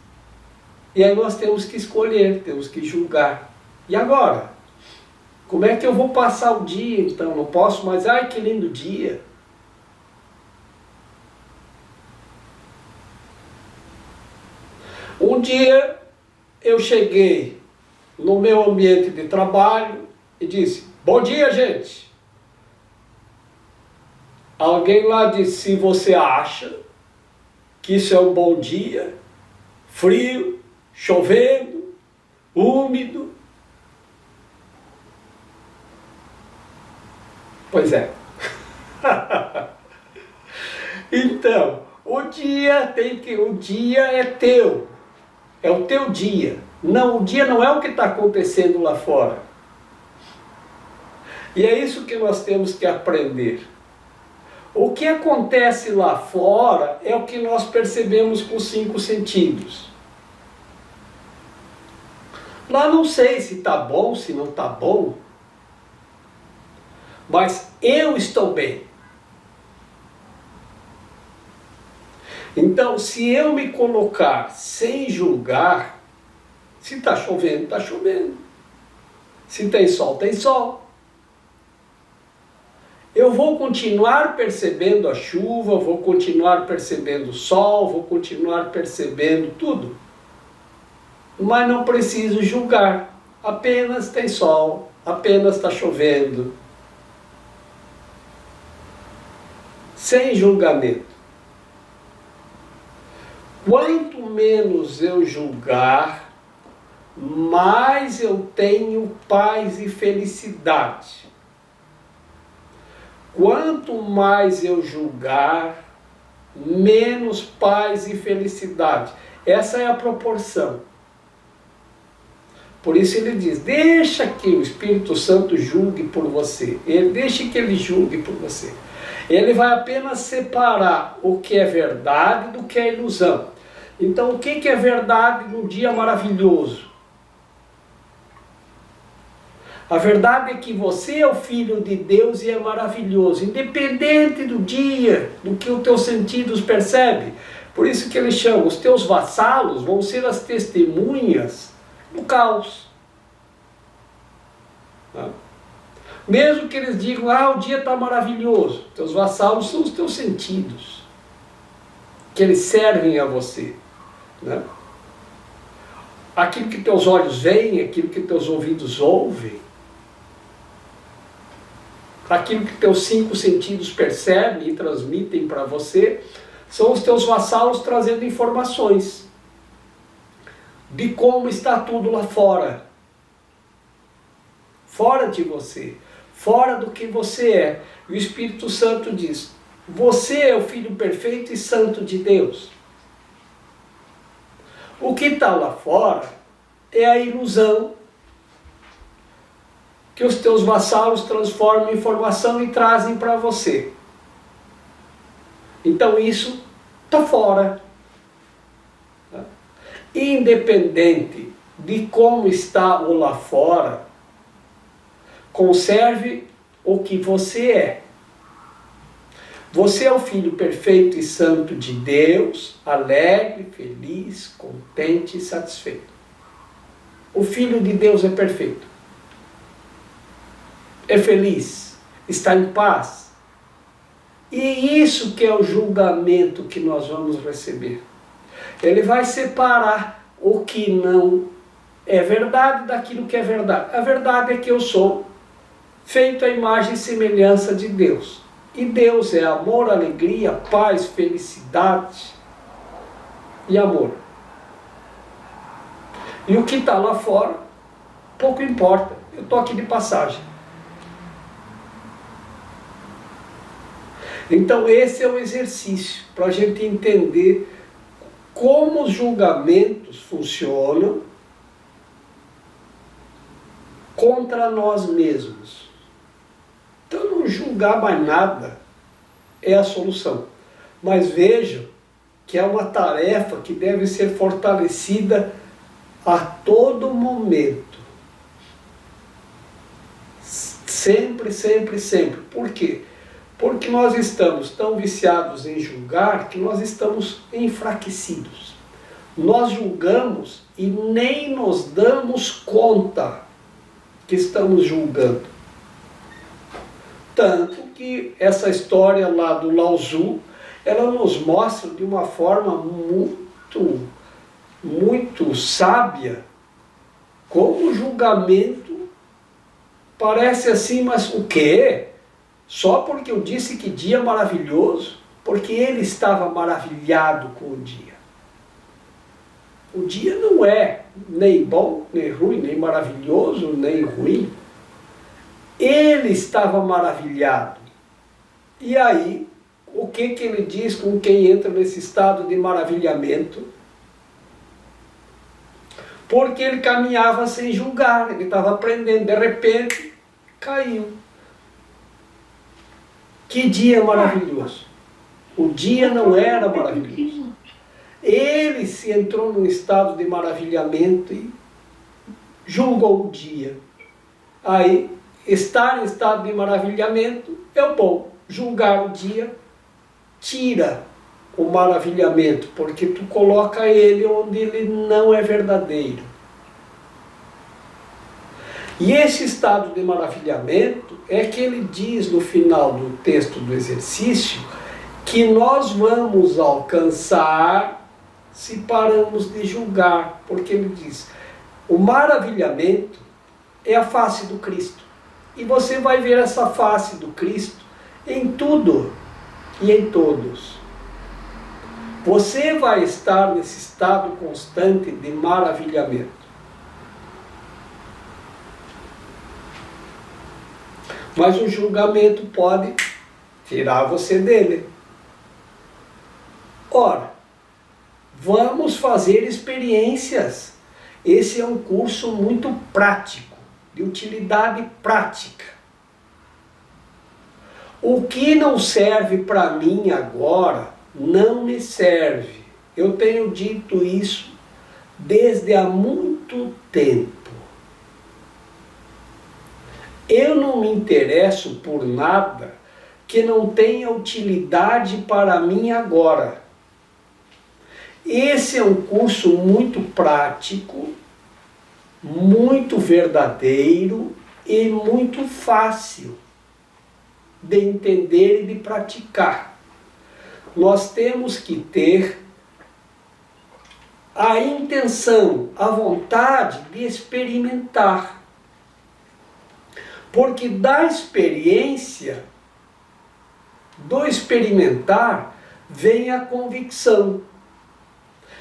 E aí nós temos que escolher, temos que julgar. E agora? Como é que eu vou passar o dia então? Não posso mais, ai que lindo dia. Um dia eu cheguei no meu ambiente de trabalho e disse: bom dia, gente. Alguém lá disse: se você acha que isso é um bom dia, frio, chovendo, úmido. Pois é. Então, o dia é teu. É o teu dia. Não, o dia não é o que está acontecendo lá fora. E é isso que nós temos que aprender. O que acontece lá fora é o que nós percebemos com os 5 sentidos. Lá não sei se está bom, se não está bom, mas eu estou bem. Então, se eu me colocar sem julgar, se está chovendo, está chovendo. Se tem sol. Eu vou continuar percebendo a chuva, vou continuar percebendo o sol, vou continuar percebendo tudo. Mas não preciso julgar. Apenas tem sol, apenas está chovendo. Sem julgamento. Quanto menos eu julgar, mais eu tenho paz e felicidade. Quanto mais eu julgar, menos paz e felicidade. Essa é a proporção. Por isso ele diz: deixa que o Espírito Santo julgue por você. Deixa que ele julgue por você. Ele vai apenas separar o que é verdade do que é ilusão. Então, o que é verdade num dia maravilhoso? A verdade é que você é o Filho de Deus e é maravilhoso, independente do dia, do que os teus sentidos percebem. Por isso que ele chama, os teus vassalos vão ser as testemunhas do caos. Tá? Mesmo que eles digam: o dia está maravilhoso, teus vassalos são os teus sentidos, que eles servem a você. Né? Aquilo que teus olhos veem, aquilo que teus ouvidos ouvem, aquilo que teus 5 sentidos percebem e transmitem para você, são os teus vassalos trazendo informações de como está tudo lá fora. Fora de você, fora do que você é. E o Espírito Santo diz: você é o Filho perfeito e santo de Deus. O que está lá fora é a ilusão que os teus vassalos transformam em informação e trazem para você. Então isso está fora. Independente de como está o lá fora, conserve o que você é. Você é o filho perfeito e santo de Deus, alegre, feliz, contente e satisfeito. O Filho de Deus é perfeito. É feliz, está em paz. E isso que é o julgamento que nós vamos receber. Ele vai separar o que não é verdade daquilo que é verdade. A verdade é que eu sou feito à imagem e semelhança de Deus. E Deus é amor, alegria, paz, felicidade e amor. E o que está lá fora, pouco importa. Eu estou aqui de passagem. Então esse é o exercício para a gente entender como os julgamentos funcionam contra nós mesmos. Então não julgar mais nada é a solução. Mas vejam que é uma tarefa que deve ser fortalecida a todo momento. Sempre, sempre, sempre. Por quê? Porque nós estamos tão viciados em julgar que nós estamos enfraquecidos. Nós julgamos e nem nos damos conta que estamos julgando. Tanto que essa história lá do Lao Tzu, ela nos mostra de uma forma muito sábia como o julgamento parece assim, mas o quê? Só porque eu disse que dia maravilhoso, porque ele estava maravilhado com o dia. O dia não é nem bom, nem ruim, nem maravilhoso, nem ruim. Ele estava maravilhado. E aí, o que ele diz com quem entra nesse estado de maravilhamento? Porque ele caminhava sem julgar, ele estava aprendendo, de repente, caiu. Que dia maravilhoso! O dia não era maravilhoso. Ele se entrou num estado de maravilhamento e julgou o dia. Aí, estar em estado de maravilhamento é o bom. Julgar o dia tira o maravilhamento, porque tu coloca ele onde ele não é verdadeiro. E esse estado de maravilhamento é que ele diz no final do texto do exercício que nós vamos alcançar se paramos de julgar, porque ele diz, o maravilhamento é a face do Cristo. E você vai ver essa face do Cristo em tudo e em todos. Você vai estar nesse estado constante de maravilhamento. Mas o julgamento pode tirar você dele. Ora, vamos fazer experiências. Esse é um curso muito prático, de utilidade prática. O que não serve para mim agora, não me serve. Eu tenho dito isso desde há muito tempo. Eu não me interesso por nada que não tenha utilidade para mim agora. Esse é um curso muito prático, muito verdadeiro e muito fácil de entender e de praticar. Nós temos que ter a intenção, a vontade de experimentar. Porque da experiência, do experimentar, vem a convicção.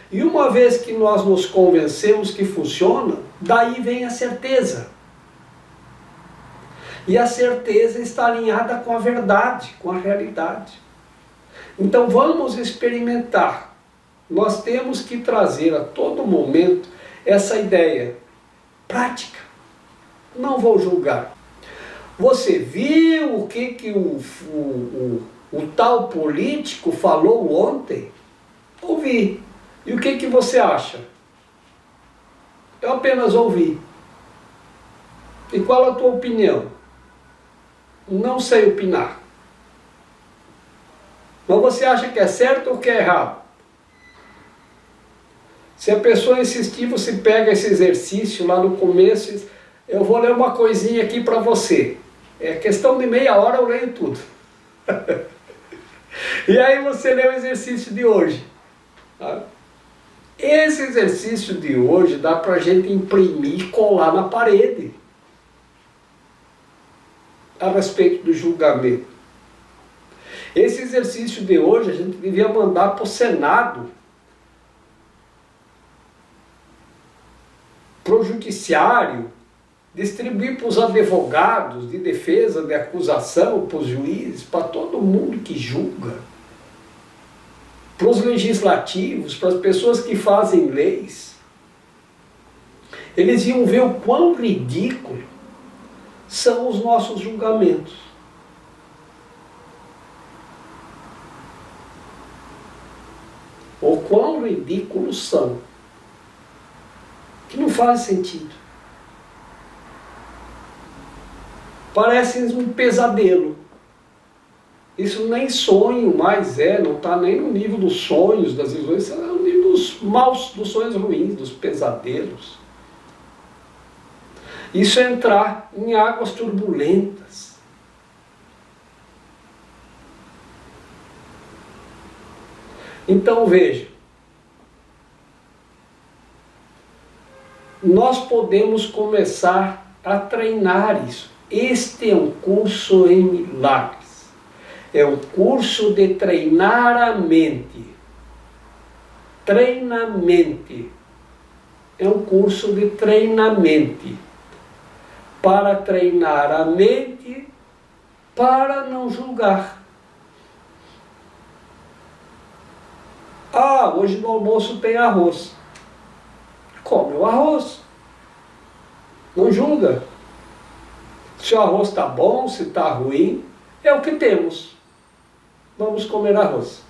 E uma vez que nós nos convencemos que funciona, daí vem a certeza. E a certeza está alinhada com a verdade, com a realidade. Então vamos experimentar. Nós temos que trazer a todo momento essa ideia prática. Não vou julgar. Você viu o que o tal político falou ontem? Ouvi. E o que você acha? Eu apenas ouvi. E qual a tua opinião? Não sei opinar. Então você acha que é certo ou que é errado? Se a pessoa insistir, você pega esse exercício lá no começo e diz, eu vou ler uma coisinha aqui para você. É questão de meia hora eu leio tudo. E aí você lê o exercício de hoje. Tá? Esse exercício de hoje dá para a gente imprimir e colar na parede a respeito do julgamento. Esse exercício de hoje a gente devia mandar para o Senado, para o Judiciário, distribuir para os advogados de defesa, de acusação, para os juízes, para todo mundo que julga, para os legislativos, para as pessoas que fazem leis. Eles iam ver o quão ridículo são os nossos julgamentos. O quão ridículos são. Que não faz sentido. Parecem um pesadelo. Isso nem sonho mais é, não está nem no nível dos sonhos, das visões, isso é no nível dos maus, dos sonhos ruins, dos pesadelos. Isso é entrar em águas turbulentas. Então veja, nós podemos começar a treinar isso. Este é um curso em milagres. É um curso de treinar a mente. Treinamento. É um curso de treinamento. Para treinar a mente para não julgar. Ah, hoje no almoço tem arroz. Come o arroz. Não julga. Se o arroz está bom, se está ruim, é o que temos. Vamos comer arroz.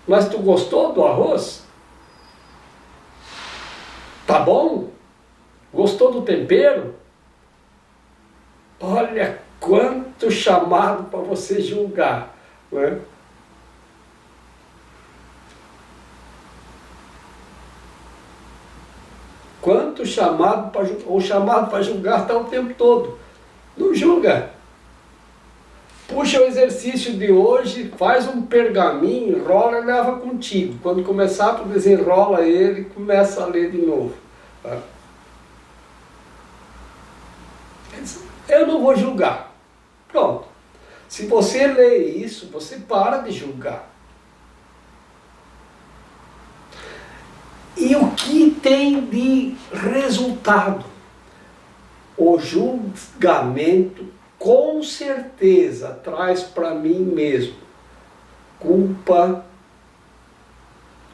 Mas tu gostou do arroz? Tá bom? Gostou do tempero? Olha quanto chamado para você julgar, não é? Quanto chamado para julgar? O chamado para julgar está o tempo todo. Não julga. Puxa o exercício de hoje, faz um pergaminho, enrola e leva contigo. Quando começar, tu desenrola ele e começa a ler de novo. Tá? Eu não vou julgar. Pronto. Se você lê isso, você para de julgar. E o que tem de resultado? O julgamento com certeza traz para mim mesmo culpa,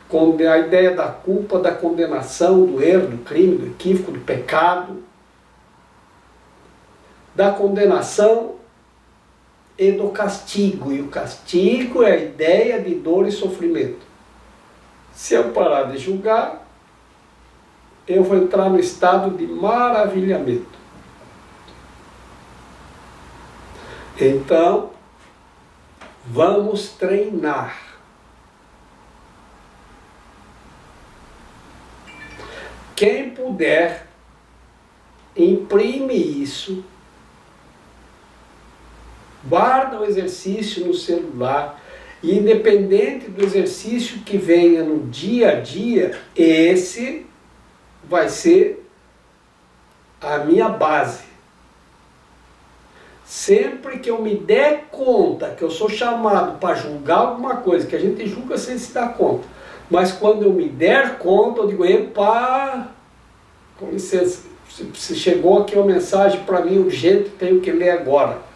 a ideia da culpa, da condenação, do erro, do crime, do equívoco, do pecado, da condenação e do castigo. E o castigo é a ideia de dor e sofrimento. Se eu parar de julgar, eu vou entrar no estado de maravilhamento. Então, vamos treinar. Quem puder, imprime isso, guarda o exercício no celular, e independente do exercício que venha no dia a dia, esse vai ser a minha base. Sempre que eu me der conta que eu sou chamado para julgar alguma coisa, que a gente julga sem se dar conta, mas quando eu me der conta, eu digo, epa, com licença, se chegou aqui uma mensagem para mim urgente, tenho que ler agora.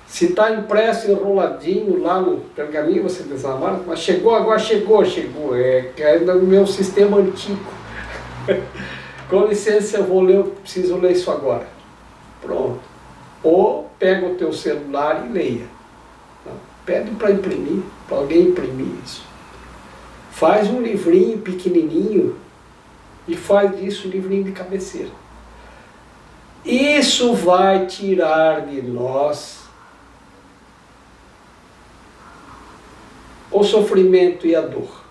Se está impresso, enroladinho lá no pergaminho, você desamara, mas chegou agora, chegou. É que ainda no meu sistema antigo. Com licença, eu vou ler, eu preciso ler isso agora. Pronto. Ou pega o teu celular e leia. Pede para imprimir, para alguém imprimir isso. Faz um livrinho pequenininho e faz disso um livrinho de cabeceira. Isso vai tirar de nós o sofrimento e a dor.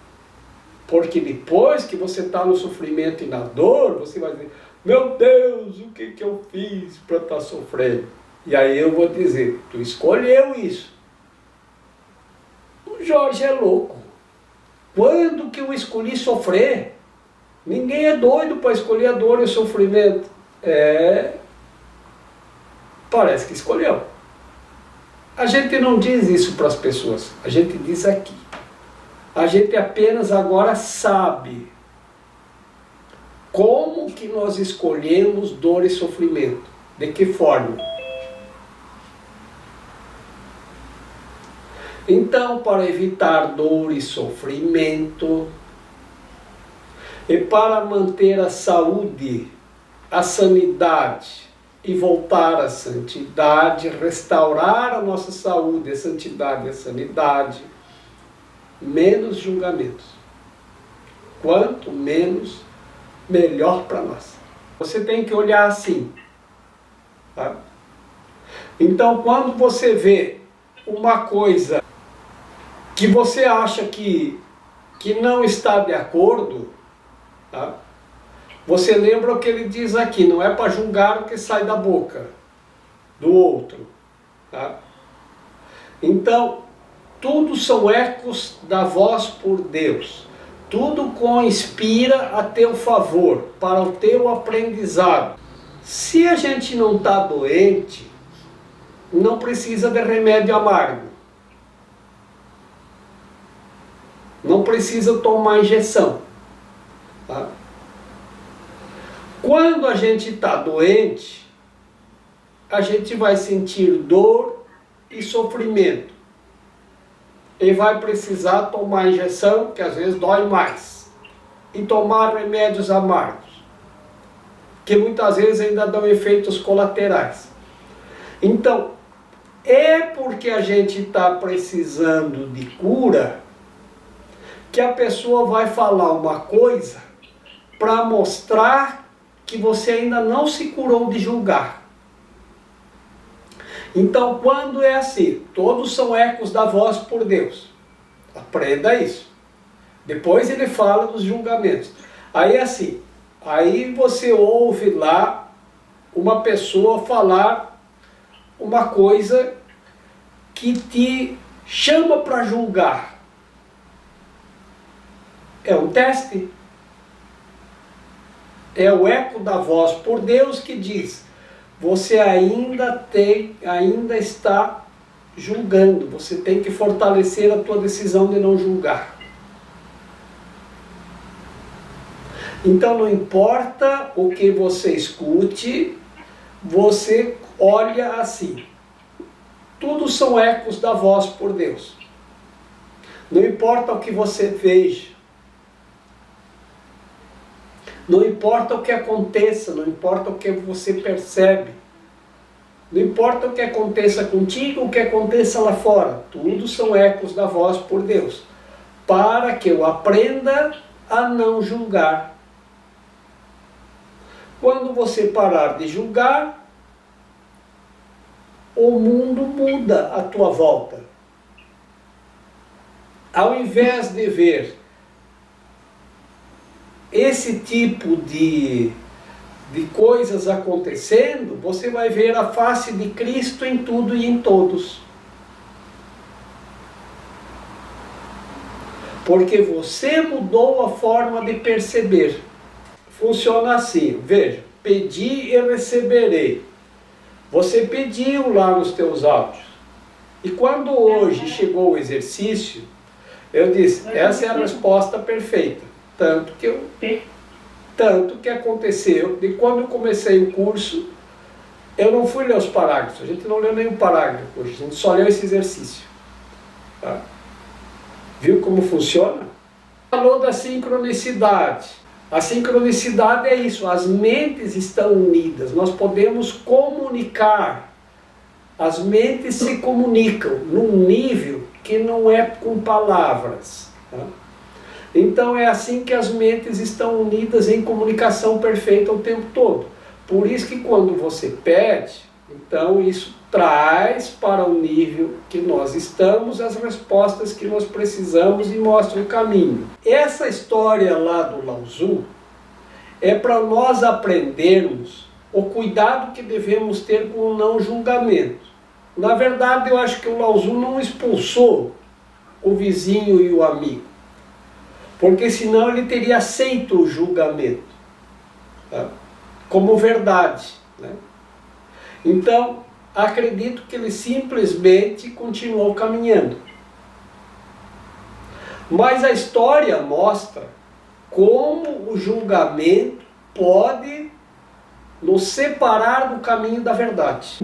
Porque depois que você está no sofrimento e na dor, você vai dizer, meu Deus, o que eu fiz para estar sofrendo? E aí eu vou dizer, tu escolheu isso. O Jorge é louco. Quando que eu escolhi sofrer? Ninguém é doido para escolher a dor e o sofrimento. Parece que escolheu. A gente não diz isso para as pessoas, a gente diz aqui. A gente apenas agora sabe como que nós escolhemos dor e sofrimento. De que forma? Então, para evitar dor e sofrimento, e para manter a saúde, a sanidade e voltar à santidade, restaurar a nossa saúde, a santidade e a sanidade, menos julgamentos. Quanto menos, melhor para nós. Você tem que olhar assim. Tá? Então, quando você vê uma coisa que você acha que não está de acordo, tá? Você lembra o que ele diz aqui, não é para julgar o que sai da boca do outro. Tá? Então, tudo são ecos da voz por Deus. Tudo conspira a teu favor, para o teu aprendizado. Se a gente não está doente, não precisa de remédio amargo. Não precisa tomar injeção. Tá? Quando a gente está doente, a gente vai sentir dor e sofrimento. E vai precisar tomar injeção, que às vezes dói mais. E tomar remédios amargos, que muitas vezes ainda dão efeitos colaterais. Então, é porque a gente está precisando de cura que a pessoa vai falar uma coisa para mostrar que você ainda não se curou de julgar. Então, quando é assim, todos são ecos da voz por Deus. Aprenda isso. Depois ele fala dos julgamentos. Aí é assim, aí você ouve lá uma pessoa falar uma coisa que te chama para julgar. É um teste. É o eco da voz por Deus que diz, você ainda está julgando, você tem que fortalecer a tua decisão de não julgar. Então não importa o que você escute, você olha assim. Tudo são ecos da voz por Deus. Não importa o que você veja. Não importa o que aconteça, não importa o que você percebe. Não importa o que aconteça contigo, o que aconteça lá fora. Tudo são ecos da voz por Deus. Para que eu aprenda a não julgar. Quando você parar de julgar, o mundo muda à tua volta. Ao invés de ver esse tipo de coisas acontecendo, você vai ver a face de Cristo em tudo e em todos. Porque você mudou a forma de perceber. Funciona assim, veja, pedi e receberei. Você pediu lá nos teus áudios. E quando hoje chegou o exercício, eu disse, essa é a resposta perfeita. Tanto que aconteceu, de quando eu comecei o curso, eu não fui ler os parágrafos, a gente não leu nenhum parágrafo hoje, a gente só leu esse exercício. Tá? Viu como funciona? Falou da sincronicidade. A sincronicidade é isso, as mentes estão unidas, nós podemos comunicar, as mentes se comunicam num nível que não é com palavras. Tá? Então é assim que as mentes estão unidas em comunicação perfeita o tempo todo. Por isso que quando você pede, Então isso traz para o nível que nós estamos as respostas que nós precisamos e mostra o caminho. Essa história lá do Lao Tzu é para nós aprendermos o cuidado que devemos ter com o não julgamento. Na verdade, eu acho que o Lao Tzu não expulsou o vizinho e o amigo, porque senão ele teria aceito o julgamento, tá, como verdade, né? Então, acredito que ele simplesmente continuou caminhando. Mas a história mostra como o julgamento pode nos separar do caminho da verdade.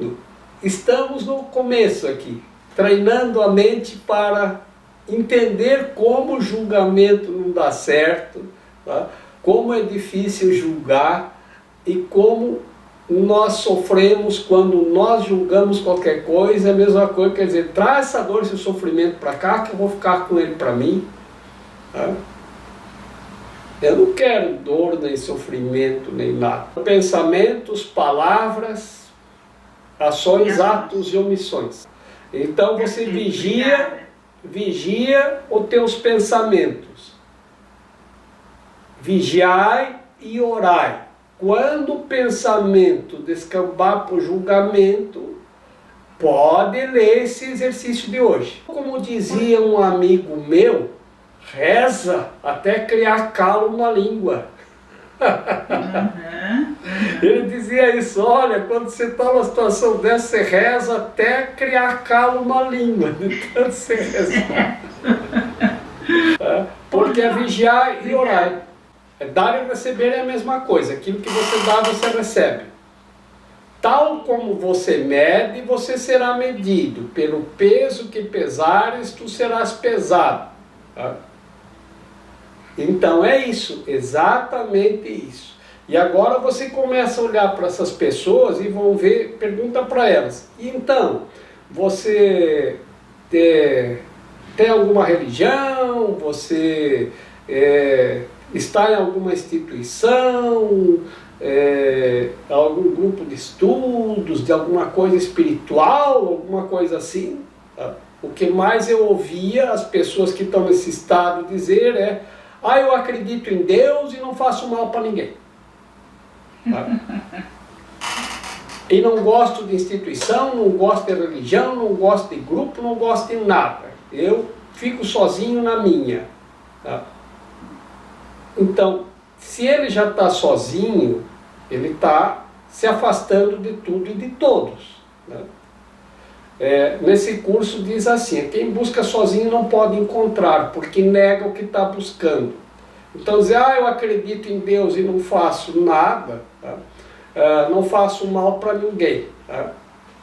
Estamos no começo aqui, treinando a mente para entender como o julgamento não dá certo, tá? Como é difícil julgar e como nós sofremos quando nós julgamos qualquer coisa. É a mesma coisa, quer dizer, traz essa dor, esse sofrimento para cá, que eu vou ficar com ele para mim. Tá? Eu não quero dor, nem sofrimento, nem nada. Pensamentos, palavras, ações, atos e omissões. Então você vigia os teus pensamentos. Vigiai e orai. Quando o pensamento descambar para o julgamento, pode ler esse exercício de hoje. Como dizia um amigo meu, reza até criar calo na língua. Ele dizia isso: olha, quando você está numa situação dessa, você reza até criar calo na língua, de tanto você rezar. Porque é vigiar e orar. Dar e receber é a mesma coisa. Aquilo que você dá, você recebe. Tal como você mede, você será medido. Pelo peso que pesares, tu serás pesado. Tá? Então é isso, exatamente isso. E agora você começa a olhar para essas pessoas e vão ver, pergunta para elas: e então, você tem alguma religião? Você está em alguma instituição? Algum grupo de estudos, de alguma coisa espiritual, alguma coisa assim? Tá? O que mais eu ouvia as pessoas que estão nesse estado dizer é: ah, eu acredito em Deus e não faço mal para ninguém. Tá? E não gosto de instituição, não gosto de religião, não gosto de grupo, não gosto de nada. Eu fico sozinho na minha. Tá? Então, se ele já está sozinho, ele está se afastando de tudo e de todos. Né? Nesse curso diz assim: quem busca sozinho não pode encontrar, porque nega o que está buscando. Então dizer: ah, eu acredito em Deus e não faço nada, tá? Não faço mal para ninguém. Tá?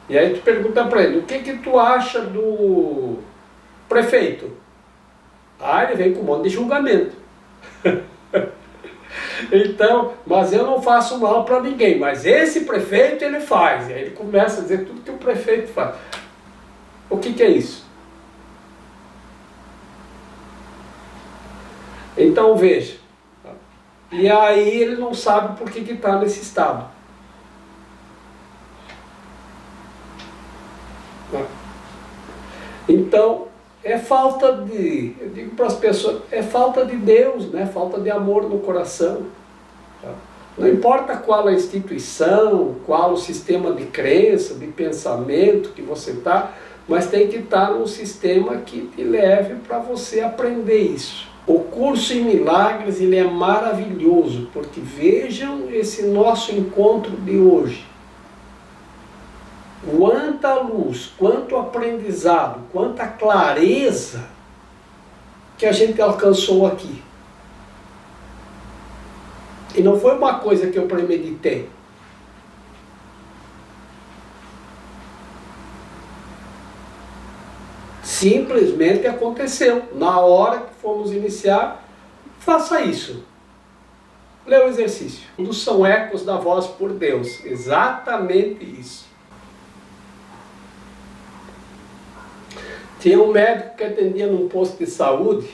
E aí tu pergunta para ele: o que tu acha do prefeito? Ah, ele vem com um monte de julgamento. Então, mas eu não faço mal para ninguém, mas esse prefeito ele faz. E aí ele começa a dizer tudo que o prefeito faz. O que é isso? Então veja, e aí ele não sabe por que está nesse estado. Então é falta de, eu digo para as pessoas, é falta de Deus, né? Falta de amor no coração. Não importa qual a instituição, qual o sistema de crença, de pensamento que você está, mas tem que estar num sistema que te leve para você aprender isso. O curso em milagres, ele é maravilhoso, porque vejam esse nosso encontro de hoje. Quanta luz, quanto aprendizado, quanta clareza que a gente alcançou aqui. E não foi uma coisa que eu premeditei. Simplesmente aconteceu. Na hora que fomos iniciar, faça isso. Lê o exercício. Todos são ecos da voz por Deus. Exatamente isso. Tinha um médico que atendia num posto de saúde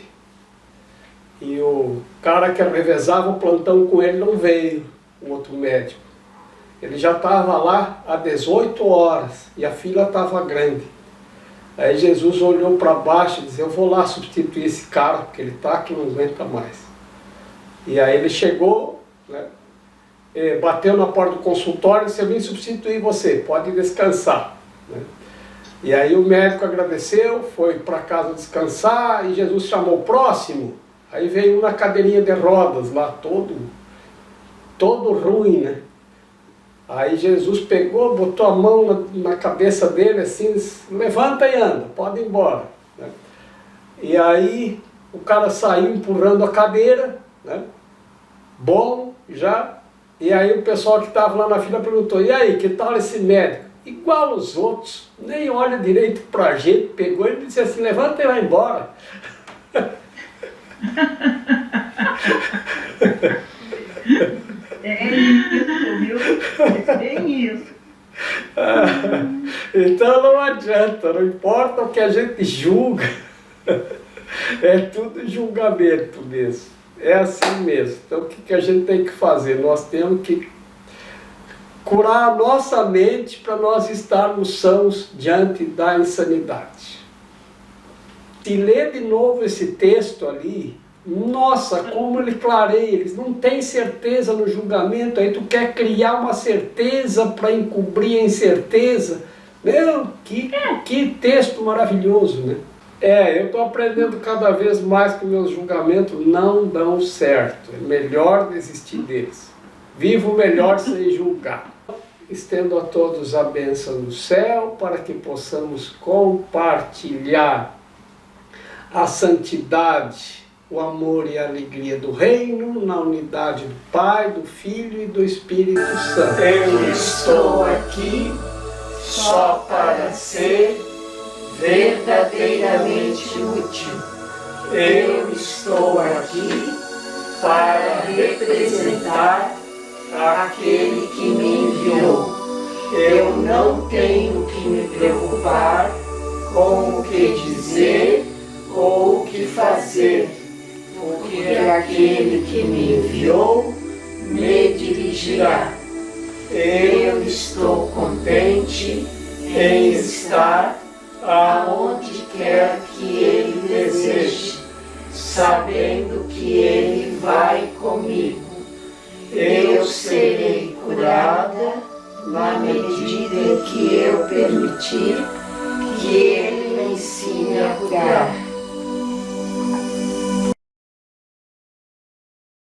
e o cara que revezava o plantão com ele não veio, um outro médico. Ele já estava lá há 18 horas e a fila estava grande. Aí Jesus olhou para baixo e disse, eu vou lá substituir esse cara, porque ele está que não aguenta mais. E aí ele chegou, né, bateu na porta do consultório e disse, eu vim substituir você, pode descansar. Né? E aí o médico agradeceu, foi para casa descansar e Jesus chamou o próximo. Aí veio uma cadeirinha de rodas lá, todo ruim, né? Aí Jesus pegou, botou a mão na cabeça dele assim, disse, levanta e anda, pode ir embora. Né? E aí o cara saiu empurrando a cadeira, né? Bom, já. E aí o pessoal que estava lá na fila perguntou, e aí, que tal esse médico? Igual os outros, nem olha direito para a gente, pegou e disse assim, levanta e vai embora. É isso, viu? É bem isso. Então não adianta, não importa o que a gente julga, é tudo julgamento mesmo, é assim mesmo. Então o que a gente tem que fazer? Nós temos que curar a nossa mente para nós estarmos sãos diante da insanidade. Se ler de novo esse texto ali, nossa, como ele clareia, eles não têm certeza no julgamento, aí tu quer criar uma certeza para encobrir a incerteza. Meu, que texto maravilhoso, né? Eu estou aprendendo cada vez mais que meus julgamentos não dão certo, é melhor desistir deles. Vivo melhor sem julgar. Estendo a todos a bênção do céu, para que possamos compartilhar a santidade, o amor e a alegria do reino, na unidade do Pai, do Filho e do Espírito Santo. Eu estou aqui só para ser verdadeiramente útil. Eu estou aqui para representar aquele que me enviou. Eu não tenho que me preocupar com o que dizer ou o que fazer, porque aquele que me enviou me dirigirá. Eu estou contente em estar aonde quer que Ele deseje, sabendo que Ele vai comigo. Eu serei curada na medida em que eu permitir que Ele me ensine a curar.